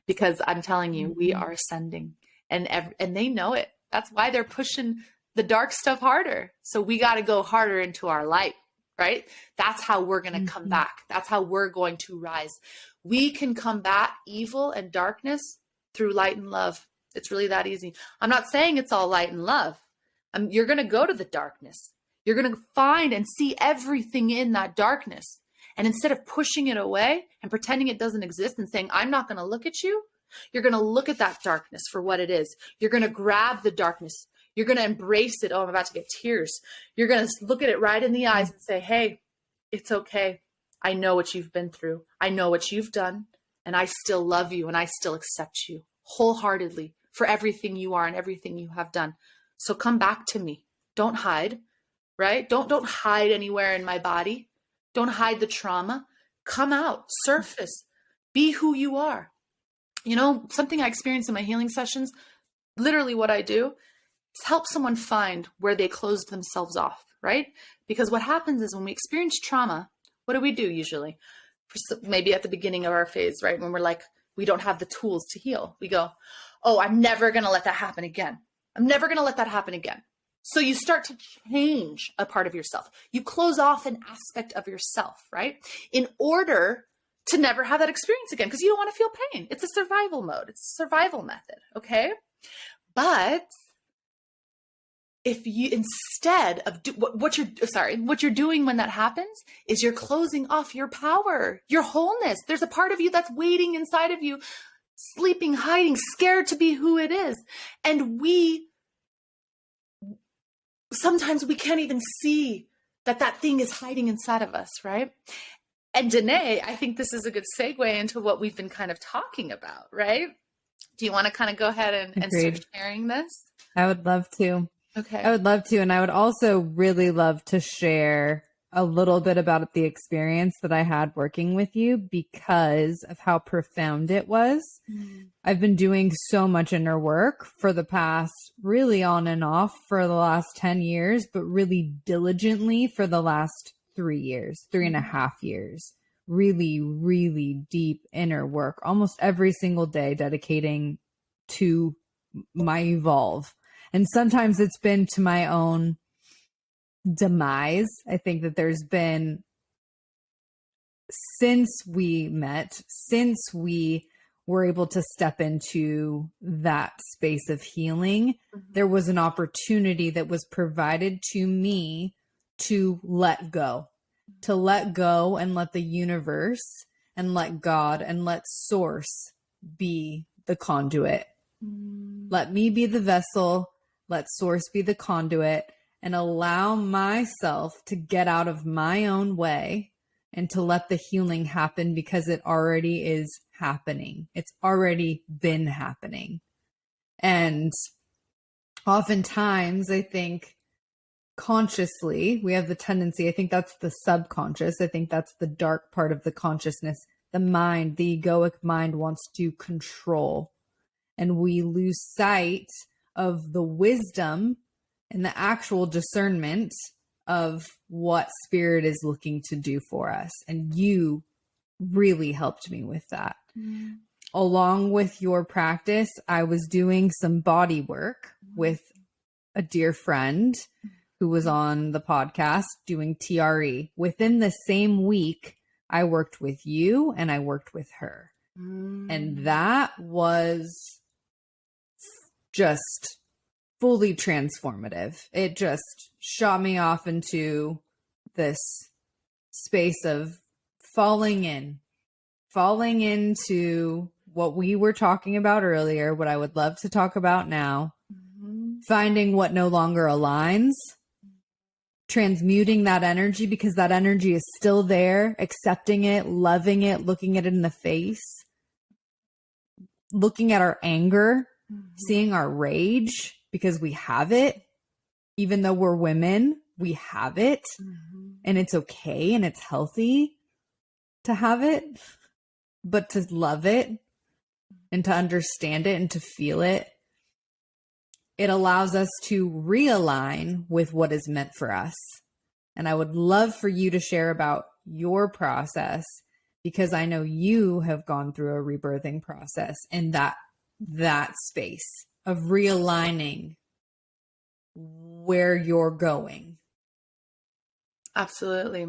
Because I'm telling you, we are ascending and they know it. That's why they're pushing the dark stuff harder. So we got to go harder into our light. right? That's how we're going to come back. That's how we're going to rise. We can combat evil and darkness through light and love. It's really that easy. I'm not saying it's all light and love. You're going to go to the darkness. You're going to find and see everything in that darkness. And instead of pushing it away and pretending it doesn't exist and saying, I'm not going to look at you, you're going to look at that darkness for what it is. You're going to grab the darkness. You're going to embrace it. Oh, I'm about to get tears. You're going to look at it right in the eyes and say, hey, it's okay. I know what you've been through. I know what you've done. And I still love you and I still accept you wholeheartedly for everything you are and everything you have done. So come back to me. Don't hide, right? Don't hide anywhere in my body. Don't hide the trauma. Come out, surface, be who you are. You know, something I experience in my healing sessions, literally what I do is help someone find where they closed themselves off, right? Because what happens is when we experience trauma, what do we do usually? Maybe at the beginning of our phase, right? When we're like, we don't have the tools to heal. We go, oh, I'm never going to let that happen again. I'm never going to let that happen again. So you start to change a part of yourself. You close off an aspect of yourself, right? In order to never have that experience again, because you don't want to feel pain. It's a survival mode. It's a survival method, okay? But if you, instead of what you're doing when that happens is you're closing off your power, your wholeness. There's a part of you that's waiting inside of you, sleeping, hiding, scared to be who it is. And sometimes we can't even see that thing is hiding inside of us, right? And Danae, I think this is a good segue into what we've been kind of talking about, right? Do you want to kind of go ahead and start sharing this? I would love to. Okay. I would love to. And I would also really love to share a little bit about the experience that I had working with you because of how profound it was. I've been doing so much inner work for the past, really on and off for the last 10 years, but really diligently for the last 3.5 years, really, really deep inner work, almost every single day dedicating to my evolve. And sometimes it's been to my own demise. I think that there's been, since we met, since we were able to step into that space of healing, there was an opportunity that was provided to me to let go and let the universe and let God and let source be the conduit. Let me be the vessel, let source be the conduit, and allow myself to get out of my own way and to let the healing happen because it already is happening. It's already been happening. And oftentimes, I think consciously, we have the tendency, I think that's the subconscious. I think that's the dark part of the consciousness. The mind, the egoic mind wants to control. And we lose sight of the wisdom and the actual discernment of what spirit is looking to do for us. And you really helped me with that. Along with your practice, I was doing some body work with a dear friend who was on the podcast doing TRE. Within the same week, I worked with you and I worked with her. And that was just fully transformative. It just shot me off into this space of falling into what we were talking about earlier, what I would love to talk about now, finding what no longer aligns, transmuting that energy because that energy is still there, accepting it, loving it, looking at it in the face, looking at our anger, seeing our rage because we have it. Even though we're women, we have it. And it's okay and it's healthy to have it, but to love it and to understand it and to feel it, it allows us to realign with what is meant for us. And I would love for you to share about your process because I know you have gone through a rebirthing process in that space of realigning where you're going. Absolutely.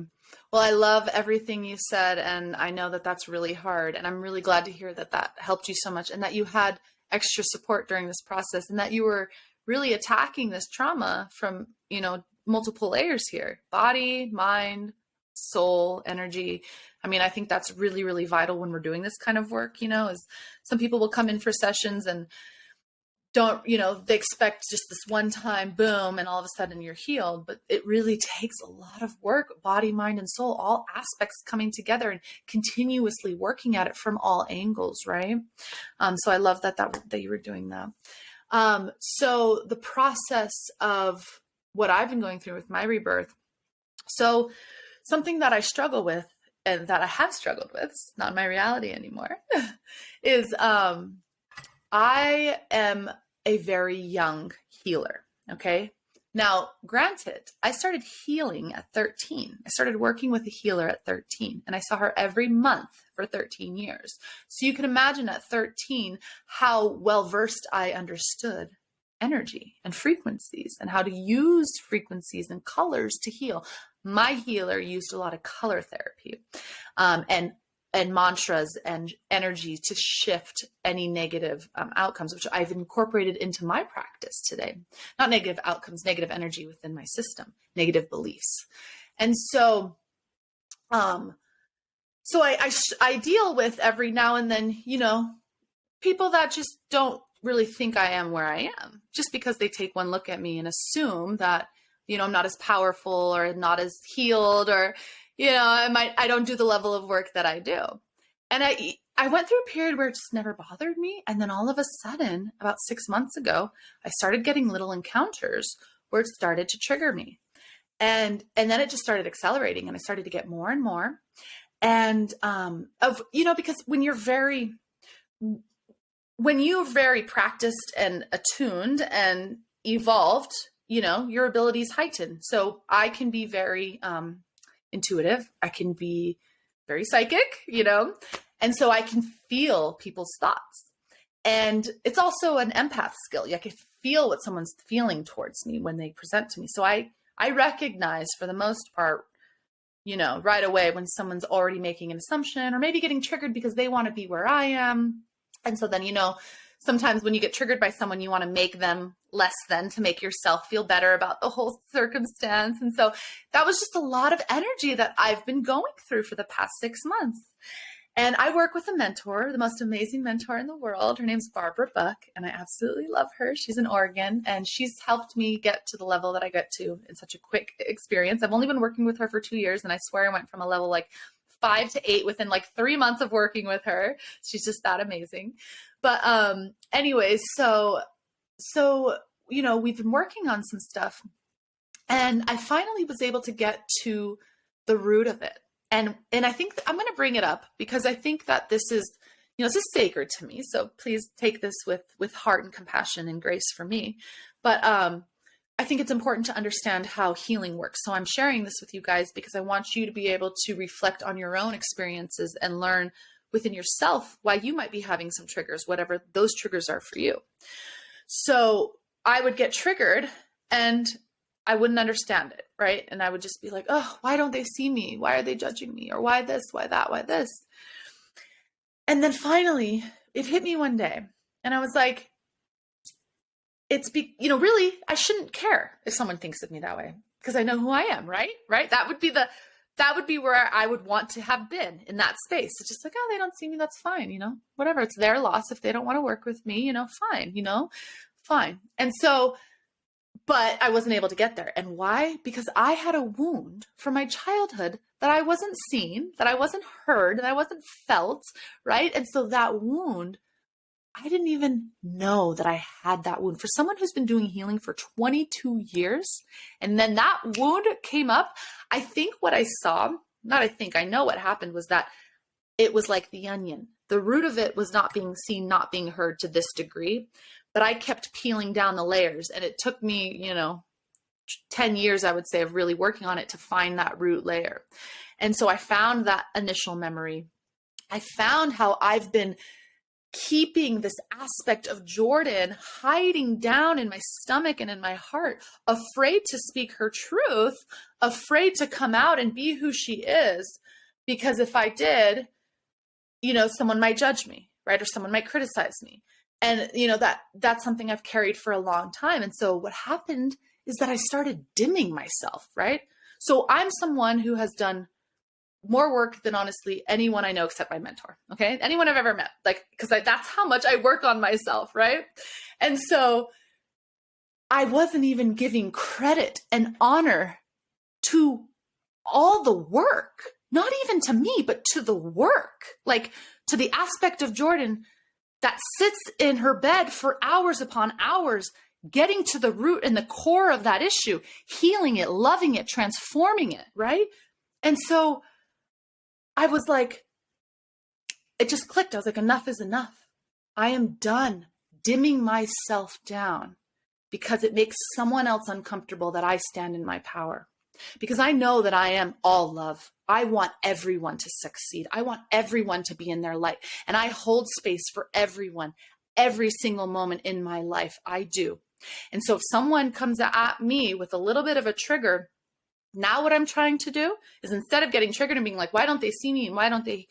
Well, I love everything you said, and I know that that's really hard. And I'm really glad to hear that that helped you so much and that you had extra support during this process and that you were really attacking this trauma from, multiple layers here: body, mind, soul, energy. I mean, I think that's really, really vital when we're doing this kind of work, is some people will come in for sessions and don't, they expect just this one time boom and all of a sudden you're healed, but it really takes a lot of work, body, mind, and soul, all aspects coming together and continuously working at it from all angles. Right. So I love that you were doing that. So the process of what I've been going through with my rebirth. So something that I struggle with and that I have struggled with, it's not my reality anymore, is, I am a very young healer. Okay. Now, granted, I started healing at 13. I started working with a healer at 13, and I saw her every month for 13 years. So you can imagine at 13 how well versed I understood energy and frequencies and how to use frequencies and colors to heal. My healer used a lot of color therapy, and mantras and energy to shift any negative outcomes, which I've incorporated into my practice today. Not negative outcomes, negative energy within my system, negative beliefs. And so, I deal with every now and then, people that just don't really think I am where I am, just because they take one look at me and assume that, I'm not as powerful or not as healed, or I don't do the level of work that I do. And I went through a period where it just never bothered me. And then all of a sudden, about 6 months ago, I started getting little encounters where it started to trigger me. And then it just started accelerating, and I started to get more and more. And, because when you're very practiced and attuned and evolved, your abilities heighten. So I can be very, intuitive. I can be very psychic, and so I can feel people's thoughts. And it's also an empath skill. I can feel what someone's feeling towards me when they present to me. So I recognize, for the most part, right away when someone's already making an assumption or maybe getting triggered because they want to be where I am. And so then, sometimes when you get triggered by someone, you want to make them less than to make yourself feel better about the whole circumstance. And so that was just a lot of energy that I've been going through for the past 6 months. And I work with a mentor, the most amazing mentor in the world. Her name's Barbara Buck, and I absolutely love her. She's in Oregon, and she's helped me get to the level that I got to in such a quick experience. I've only been working with her for 2 years, and I swear I went from a level like 5 to 8 within like 3 months of working with her. She's just that amazing. But anyways, so we've been working on some stuff, and I finally was able to get to the root of it. And I think I'm going to bring it up because I think that this is, this is sacred to me. So please take this with heart and compassion and grace for me. But I think it's important to understand how healing works. So I'm sharing this with you guys because I want you to be able to reflect on your own experiences and learn within yourself why you might be having some triggers, whatever those triggers are for you. So I would get triggered and I wouldn't understand it, right? And I would just be like, oh, why don't they see me? Why are they judging me? Or why this, why that, why this? And then finally, it hit me one day. And I was like, really, I shouldn't care if someone thinks of me that way because I know who I am, right? Right? That would be where I would want to have been, in that space. It's just like, oh, they don't see me. That's fine. Whatever. It's their loss. If they don't want to work with me, fine, fine. And so, but I wasn't able to get there. And why? Because I had a wound from my childhood that I wasn't seen, that I wasn't heard, that I wasn't felt, right? And so that wound, I didn't even know that I had that wound. For someone who's been doing healing for 22 years, and then that wound came up, I think what I saw, I know what happened was that it was like the onion. The root of it was not being seen, not being heard to this degree, but I kept peeling down the layers, and it took me, 10 years, I would say, of really working on it to find that root layer. And so I found that initial memory. I found how I've been keeping this aspect of Jordan hiding down in my stomach and in my heart, afraid to speak her truth, afraid to come out and be who she is. Because if I did, someone might judge me, right? Or someone might criticize me. And, that's something I've carried for a long time. And so what happened is that I started dimming myself, right? So I'm someone who has done more work than honestly anyone I know except my mentor. Okay. Anyone I've ever met, because that's how much I work on myself. Right. And so I wasn't even giving credit and honor to all the work, not even to me, but to the work, to the aspect of Jordan that sits in her bed for hours upon hours, getting to the root and the core of that issue, healing it, loving it, transforming it. Right. And so I was like, it just clicked. I was like, enough is enough. I am done dimming myself down because it makes someone else uncomfortable that I stand in my power. Because I know that I am all love. I want everyone to succeed. I want everyone to be in their light. And I hold space for everyone, every single moment in my life. I do. And so if someone comes at me with a little bit of a trigger, now what I'm trying to do is, instead of getting triggered and being like, why don't they see me? And why don't they,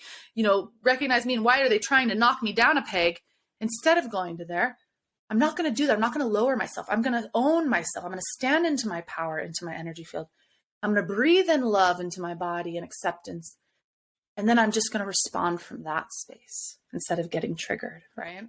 recognize me? And why are they trying to knock me down a peg? Instead of going to there, I'm not going to do that. I'm not going to lower myself. I'm going to own myself. I'm going to stand into my power, into my energy field. I'm going to breathe in love into my body and acceptance. And then I'm just going to respond from that space instead of getting triggered, right?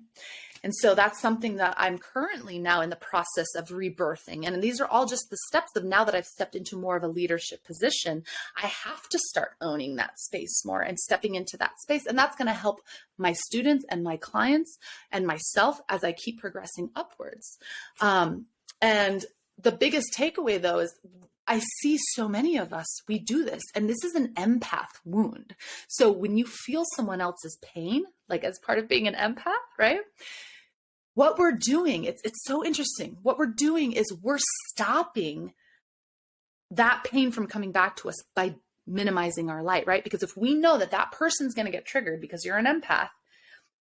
And so that's something that I'm currently now in the process of rebirthing. And these are all just the steps of, now that I've stepped into more of a leadership position, I have to start owning that space more and stepping into that space. And that's going to help my students and my clients and myself as I keep progressing upwards. And the biggest takeaway, though, is I see so many of us, we do this, and this is an empath wound. So when you feel someone else's pain, as part of being an empath, right? What we're doing, it's so interesting. What we're doing is we're stopping that pain from coming back to us by minimizing our light, right? Because if we know that that person's going to get triggered because you're an empath,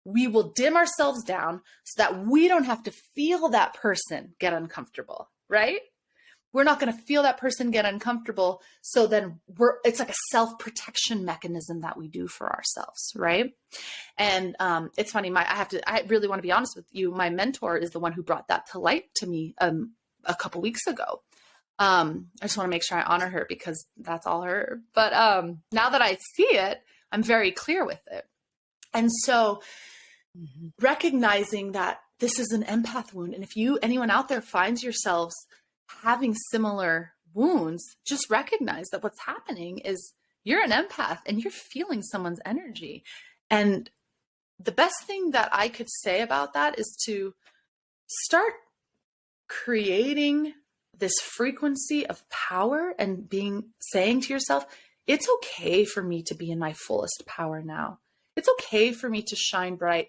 we will dim ourselves down so that we don't have to feel that person get uncomfortable, right? We're not going to feel that person get uncomfortable. So then it's like a self-protection mechanism that we do for ourselves. Right. And it's funny. I really want to be honest with you. My mentor is the one who brought that to light to me a couple weeks ago. I just want to make sure I honor her because that's all her. But now that I see it, I'm very clear with it. And so recognizing that this is an empath wound. And if anyone out there finds yourselves having similar wounds, just recognize that what's happening is you're an empath and you're feeling someone's energy. And the best thing that I could say about that is to start creating this frequency of power and saying to yourself, it's okay for me to be in my fullest power now. It's okay for me to shine bright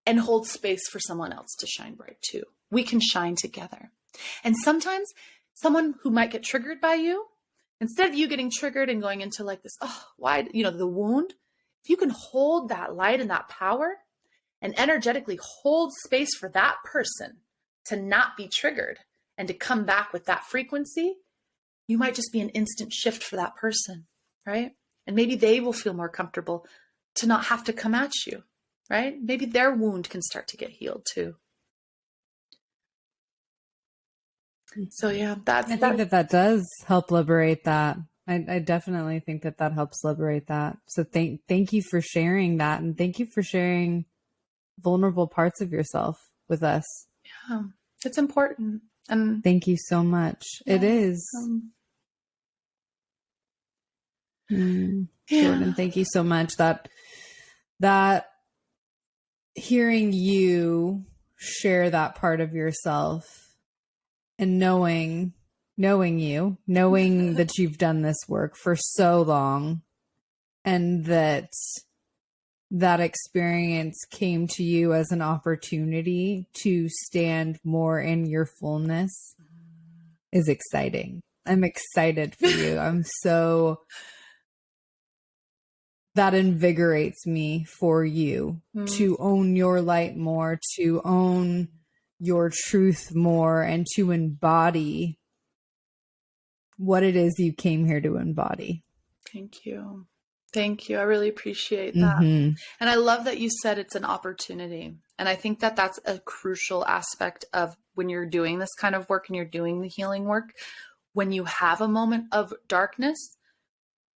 and hold space for someone else to shine bright too. We can shine together. And sometimes someone who might get triggered by you, instead of you getting triggered and going into this, why, the wound, if you can hold that light and that power and energetically hold space for that person to not be triggered and to come back with that frequency, you might just be an instant shift for that person, right? And maybe they will feel more comfortable to not have to come at you, right? Maybe their wound can start to get healed too. So yeah, I think that does help liberate that. I definitely think that helps liberate that. So thank you for sharing that, and thank you for sharing vulnerable parts of yourself with us. Yeah, it's important. And thank you so much. Yeah, it is. Jordan, thank you so much. That hearing you share that part of yourself and knowing that you've done this work for so long, and that experience came to you as an opportunity to stand more in your fullness is exciting. I'm excited for you. I'm so that invigorates me for you to own your light more, to own your truth more, and to embody what it is you came here to embody. Thank you. Thank you. I really appreciate that. Mm-hmm. And I love that you said it's an opportunity. And I think that that's a crucial aspect of when you're doing this kind of work and you're doing the healing work. When you have a moment of darkness,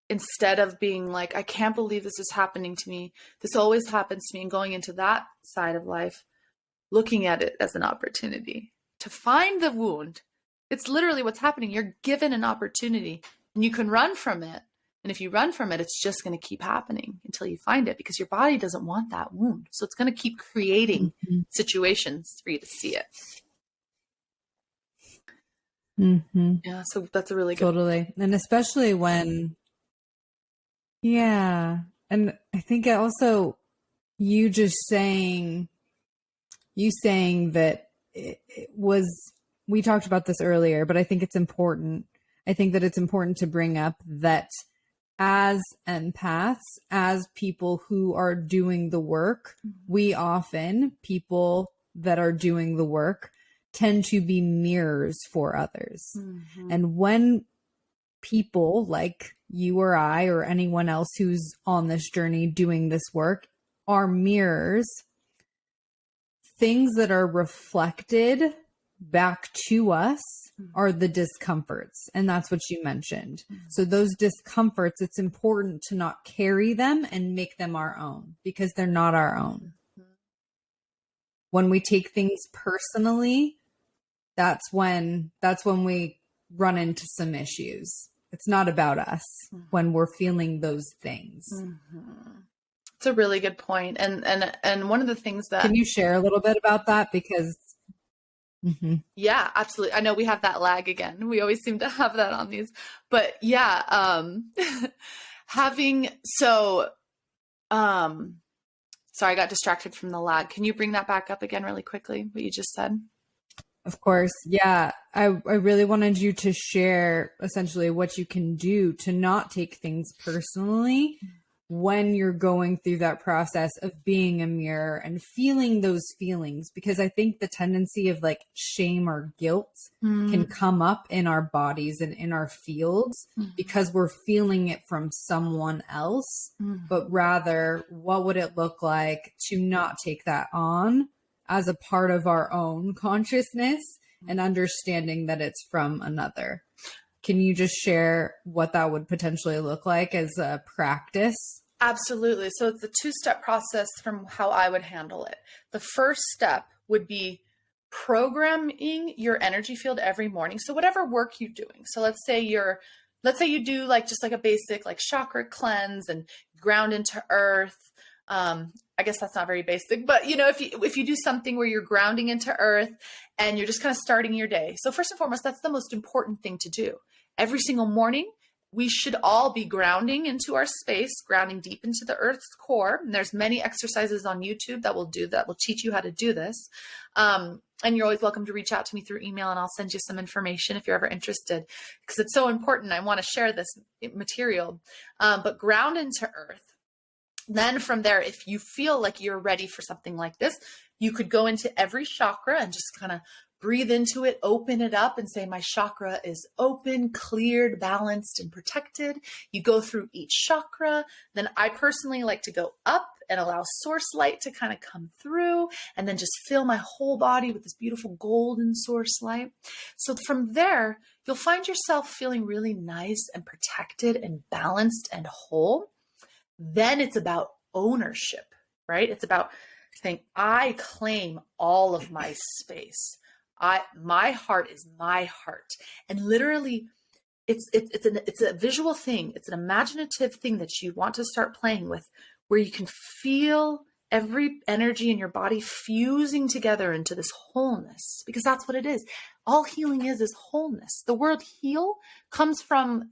instead of being like, I can't believe this is happening to me, this always happens to me, and going into that side of life, looking at it as an opportunity to find the wound. It's literally what's happening. You're given an opportunity and you can run from it. And if you run from it, it's just going to keep happening until you find it, because your body doesn't want that wound. So it's going to keep creating situations for you to see it. Mm-hmm. Yeah. So that's a really good Totally. And especially when, yeah. And I think it also, you saying that it was, we talked about this earlier, but I think it's important. I think that it's important to bring up that as empaths, as people who are doing the work, we often, people that are doing the work, tend to be mirrors for others. Mm-hmm. And when people like you or I or anyone else who's on this journey doing this work are mirrors, things that are reflected back to us are the discomforts. And that's what you mentioned. So those discomforts, it's important to not carry them and make them our own, because they're not our own. When we take things personally, that's when we run into some issues. It's not about us when we're feeling those things. It's a really good point. And one of the things that... Can you share a little bit about that? Because yeah, absolutely. I know we have that lag again. We always seem to have that on these, but yeah, sorry, I got distracted from the lag. Can you bring that back up again really quickly, what you just said? Of course. Yeah. I really wanted you to share essentially what you can do to not take things personally when you're going through that process of being a mirror and feeling those feelings, because I think the tendency of like shame or guilt can come up in our bodies and in our fields because we're feeling it from someone else, but rather what would it look like to not take that on as a part of our own consciousness and understanding that it's from another. Can you just share what that would potentially look like as a practice? Absolutely. So it's a two-step process from how I would handle it. The first step would be programming your energy field every morning. So whatever work you're doing. So let's say you do like just like a basic like chakra cleanse and ground into earth. I guess that's not very basic, but you know, if you do something where you're grounding into earth and you're just kind of starting your day. So first and foremost, that's the most important thing to do. Every single morning, we should all be grounding into our space, grounding deep into the earth's core. And there's many exercises on YouTube that will teach you how to do this. And you're always welcome to reach out to me through email and I'll send you some information if you're ever interested, because it's so important. I want to share this material, but ground into earth. Then from there, if you feel like you're ready for something like this, you could go into every chakra and just kind of breathe into it, open it up and say, my chakra is open, cleared, balanced, and protected. You go through each chakra. Then I personally like to go up and allow source light to kind of come through and then just fill my whole body with this beautiful golden source light. So from there, you'll find yourself feeling really nice and protected and balanced and whole. Then it's about ownership, right? It's about saying, I claim all of my space. My heart is my heart. And literally it's a visual thing. It's an imaginative thing that you want to start playing with, where you can feel every energy in your body fusing together into this wholeness, because that's what it is. All healing is wholeness. The word heal comes from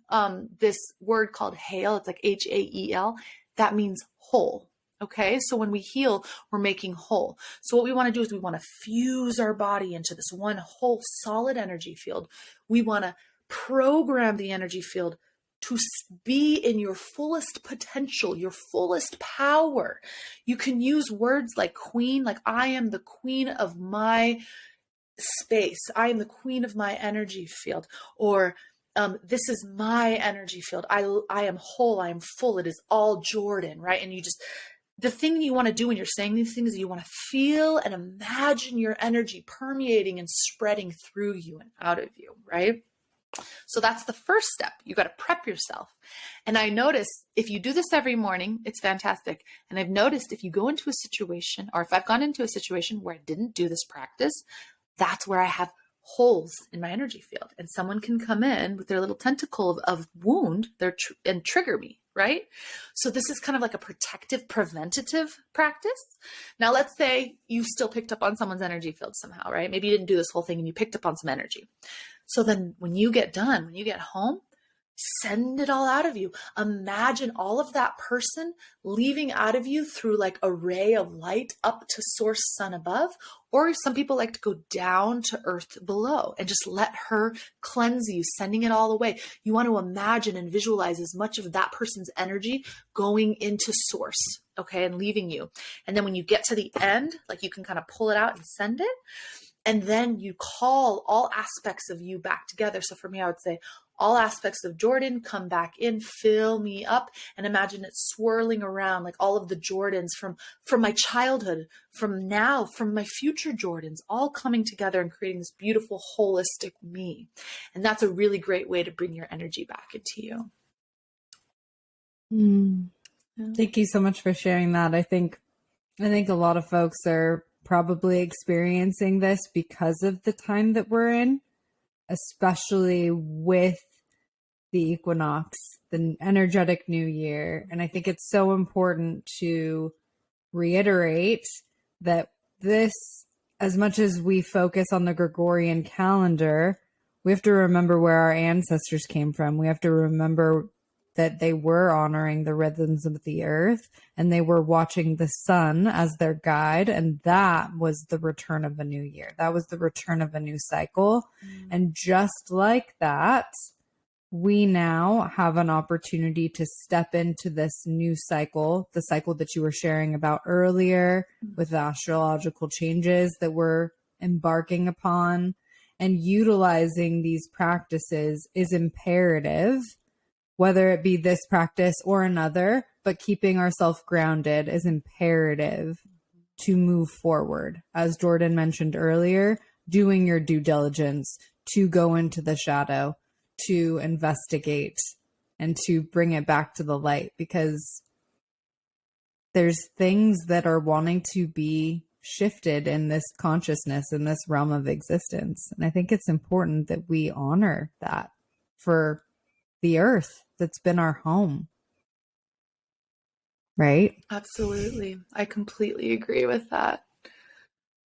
this word called hail. It's like H-A-E-L. That means whole. Okay. So when we heal, we're making whole. So what we want to do is we want to fuse our body into this one whole solid energy field. We want to program the energy field to be in your fullest potential, your fullest power. You can use words like queen, like I am the queen of my space. I am the queen of my energy field. Or this is my energy field. I am whole. I am full. It is all Jordan, right? And you just, the thing you want to do when you're saying these things is you want to feel and imagine your energy permeating and spreading through you and out of you, right? So that's the first step. You got to prep yourself. And I notice if you do this every morning, it's fantastic. And I've noticed if you go into a situation, or if I've gone into a situation where I didn't do this practice, that's where I have holes in my energy field. And someone can come in with their little tentacle of wound and trigger me, right? So this is kind of like a protective, preventative practice. Now, let's say you still picked up on someone's energy field somehow, right? Maybe you didn't do this whole thing and you picked up on some energy. So then when you get done, when you get home, send it all out of you. Imagine all of that person leaving out of you through like a ray of light up to source sun above, or some people like to go down to earth below and just let her cleanse you, sending it all away. You want to imagine and visualize as much of that person's energy going into source, okay, and leaving you. And then when you get to the end, like you can kind of pull it out and send it. And then you call all aspects of you back together. So for me, I would say, all aspects of Jordan come back in, fill me up, and imagine it swirling around like all of the Jordans from my childhood, from now, from my future Jordans, all coming together and creating this beautiful, holistic me. And that's a really great way to bring your energy back into you. Yeah. Thank you so much for sharing that. I think a lot of folks are probably experiencing this because of the time that we're in, especially with the equinox, the energetic new year. And I think it's so important to reiterate that this, as much as we focus on the Gregorian calendar, we have to remember where our ancestors came from. We have to remember that they were honoring the rhythms of the earth and they were watching the sun as their guide. And that was the return of a new year. That was the return of a new cycle. And just like that, we now have an opportunity to step into this new cycle, the cycle that you were sharing about earlier with the astrological changes that we're embarking upon. And utilizing these practices is imperative, whether it be this practice or another, but keeping ourselves grounded is imperative to move forward. As Jordan mentioned earlier, doing your due diligence to go into the shadow, to investigate, and to bring it back to the light, because there's things that are wanting to be shifted in this consciousness, in this realm of existence. And I think it's important that we honor that for the earth that's been our home. Right? Absolutely. I completely agree with that.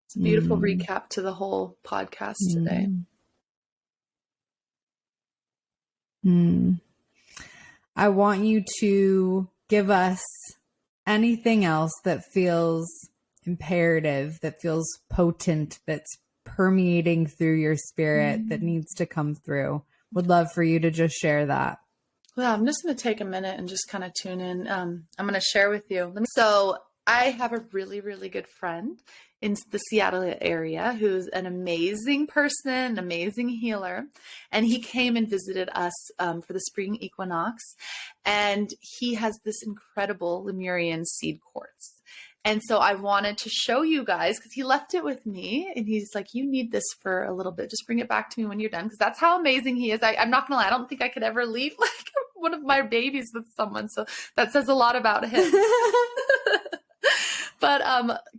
It's a beautiful recap to the whole podcast today. I want you to give us anything else that feels imperative, that feels potent, that's permeating through your spirit, that needs to come through. Would love for you to just share that. Well, I'm just going to take a minute and just kind of tune in. I'm going to share with you. So I have a really, really good friend in the Seattle area who's an amazing person, an amazing healer. And he came and visited us for the spring equinox. And he has this incredible Lemurian seed quartz. And so I wanted to show you guys, because he left it with me and he's like, you need this for a little bit. Just bring it back to me when you're done. Because that's how amazing he is. I'm not going to lie. I don't think I could ever leave like one of my babies with someone. So that says a lot about him. But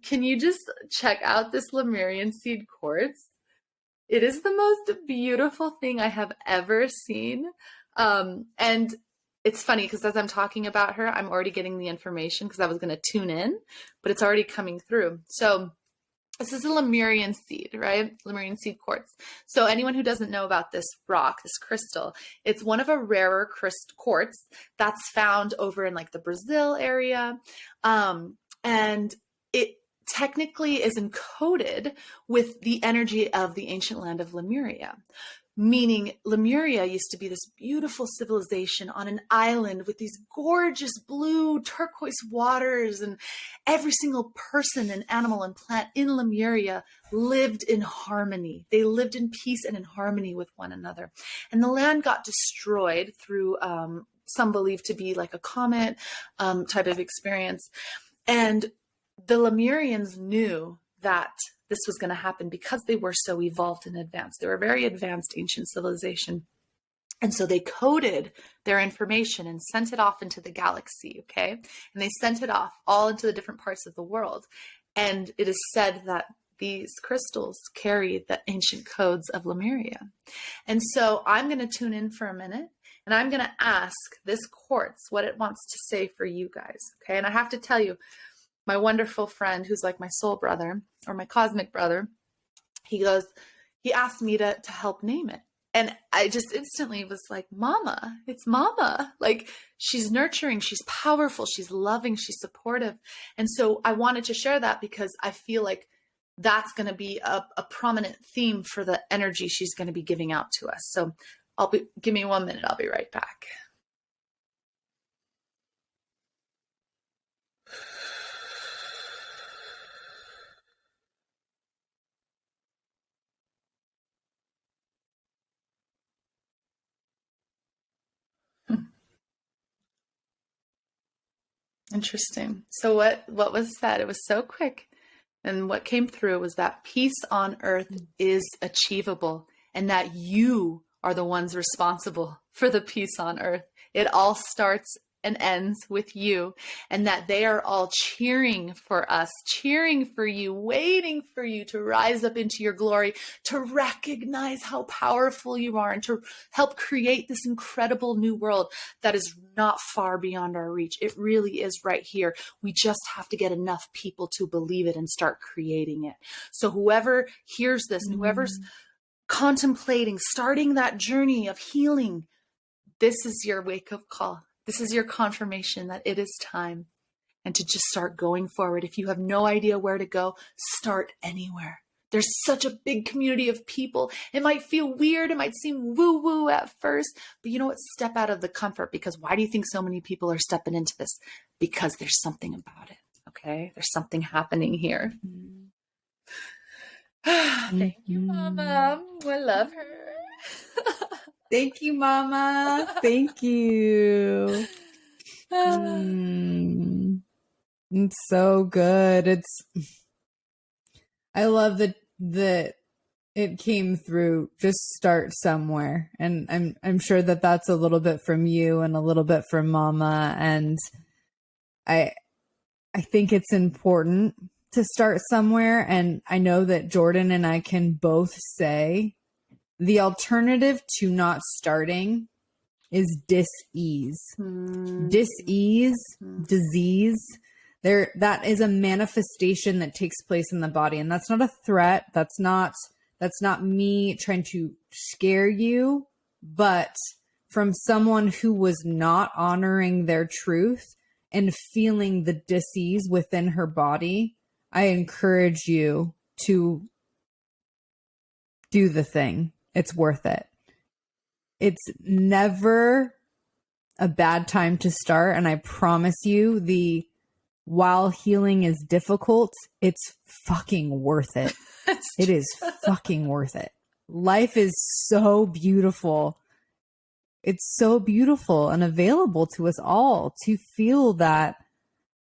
can you just check out this Lemurian seed quartz? It is the most beautiful thing I have ever seen. And it's funny because as I'm talking about her, I'm already getting the information because I was going to tune in, but it's already coming through. So this is a Lemurian seed, right? Lemurian seed quartz. So anyone who doesn't know about this rock, this crystal, it's one of a rarer quartz that's found over in like the Brazil area. And it technically is encoded with the energy of the ancient land of Lemuria. meaning Lemuria used to be this beautiful civilization on an island with these gorgeous blue turquoise waters, and every single person and animal and plant in Lemuria lived in harmony. They lived in peace and in harmony with one another. And the land got destroyed through some believed to be like a comet type of experience. And the Lemurians knew that this was going to happen because they were so evolved and advanced. They were a very advanced ancient civilization. And so they coded their information and sent it off into the galaxy, okay? And they sent it off all into the different parts of the world. And it is said that these crystals carry the ancient codes of Lemuria. And so I'm going to tune in for a minute, and I'm going to ask this quartz what it wants to say for you guys, okay? And I have to tell you, my wonderful friend, who's like my soul brother or my cosmic brother, he asked me to help name it. And I just instantly was like, Mama, it's Mama. Like, she's nurturing, she's powerful, she's loving, she's supportive. And so I wanted to share that because I feel like that's going to be a prominent theme for the energy she's going to be giving out to us. So give me 1 minute. I'll be right back. Interesting. So what was said? It was so quick. And what came through was that peace on earth is achievable, and that you are the ones responsible for the peace on earth. It all starts and ends with you, and that they are all cheering for us, cheering for you, waiting for you to rise up into your glory, to recognize how powerful you are, and to help create this incredible new world that is not far beyond our reach. It really is right here. We just have to get enough people to believe it and start creating it. So whoever hears this, and whoever's contemplating starting that journey of healing, this is your wake-up call. This is your confirmation that it is time, and to just start going forward. If you have no idea where to go, start anywhere. There's such a big community of people. It might feel weird. It might seem woo-woo at first, but you know what? Step out of the comfort, because why do you think so many people are stepping into this? Because there's something about it. Okay. There's something happening here. Thank you, Mama. I love her. Thank you, Mama. Thank you. It's so good. I love that it came through. Just start somewhere, and I'm sure that that's a little bit from you and a little bit from Mama. And I think it's important to start somewhere. And I know that Jordan and I can both say the alternative to not starting is dis-ease. Dis-ease, disease. That is a manifestation that takes place in the body. And that's not a threat. That's not me trying to scare you, but from someone who was not honoring their truth and feeling the dis-ease within her body, I encourage you to do the thing. It's worth it. It's never a bad time to start. And I promise you, while healing is difficult, it's fucking worth it. It is fucking worth it. Life is so beautiful. It's so beautiful and available to us all to feel that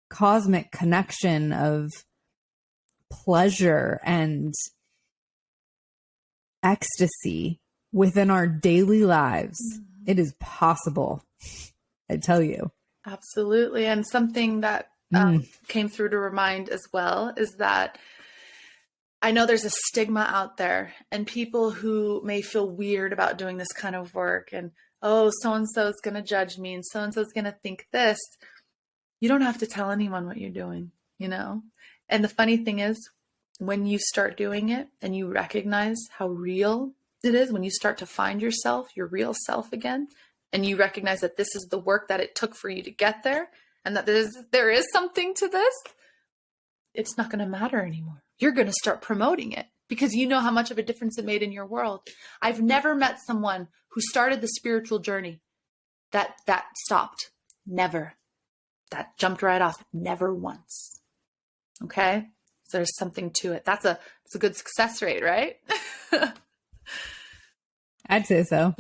cosmic connection of pleasure and ecstasy within our daily lives. It is possible. I tell you. Absolutely. And something that came through to remind as well is that I know there's a stigma out there, and people who may feel weird about doing this kind of work, and, oh, so-and-so is going to judge me, and so-and-so is going to think this. You don't have to tell anyone what you're doing, you know? And the funny thing is, when you start doing it and you recognize how real it is, when you start to find yourself, your real self again, and you recognize that this is the work that it took for you to get there, and that there is something to this, it's not going to matter anymore. You're going to start promoting it. because you know how much of a difference it made in your world. I've never met someone who started the spiritual journey that stopped. Never. That jumped right off. Never once. Okay? So there's something to it. It's a good success rate, right? I'd say so.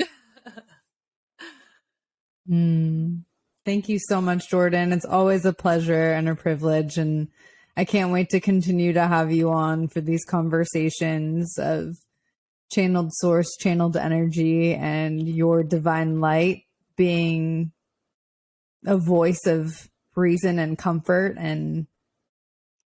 Thank you so much, Jordan. It's always a pleasure and a privilege. And I can't wait to continue to have you on for these conversations of channeled source, channeled energy, and your divine light being a voice of reason and comfort and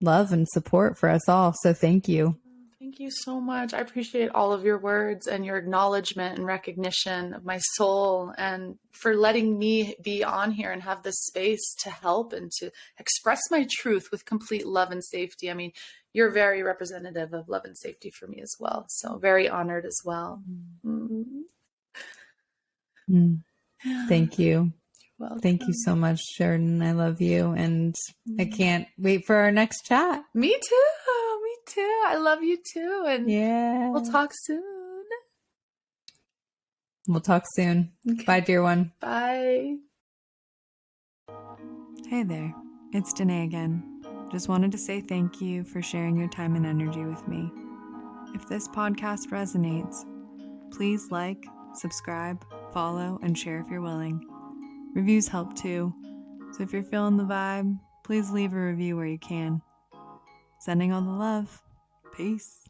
love and support for us all. So thank you. Thank you so much. I appreciate all of your words and your acknowledgement and recognition of my soul, and for letting me be on here and have this space to help and to express my truth with complete love and safety. I mean, you're very representative of love and safety for me as well. So very honored as well. Thank you. Welcome. Thank you so much, Jordan. I love you. And I can't wait for our next chat. Me too. Me too. I love you too. And yeah, we'll talk soon. We'll talk soon. Okay. Bye, dear one. Bye. Hey there. It's Danae again. Just wanted to say thank you for sharing your time and energy with me. If this podcast resonates, please like, subscribe, follow, and share if you're willing. Reviews help too, so if you're feeling the vibe, please leave a review where you can. Sending all the love. Peace.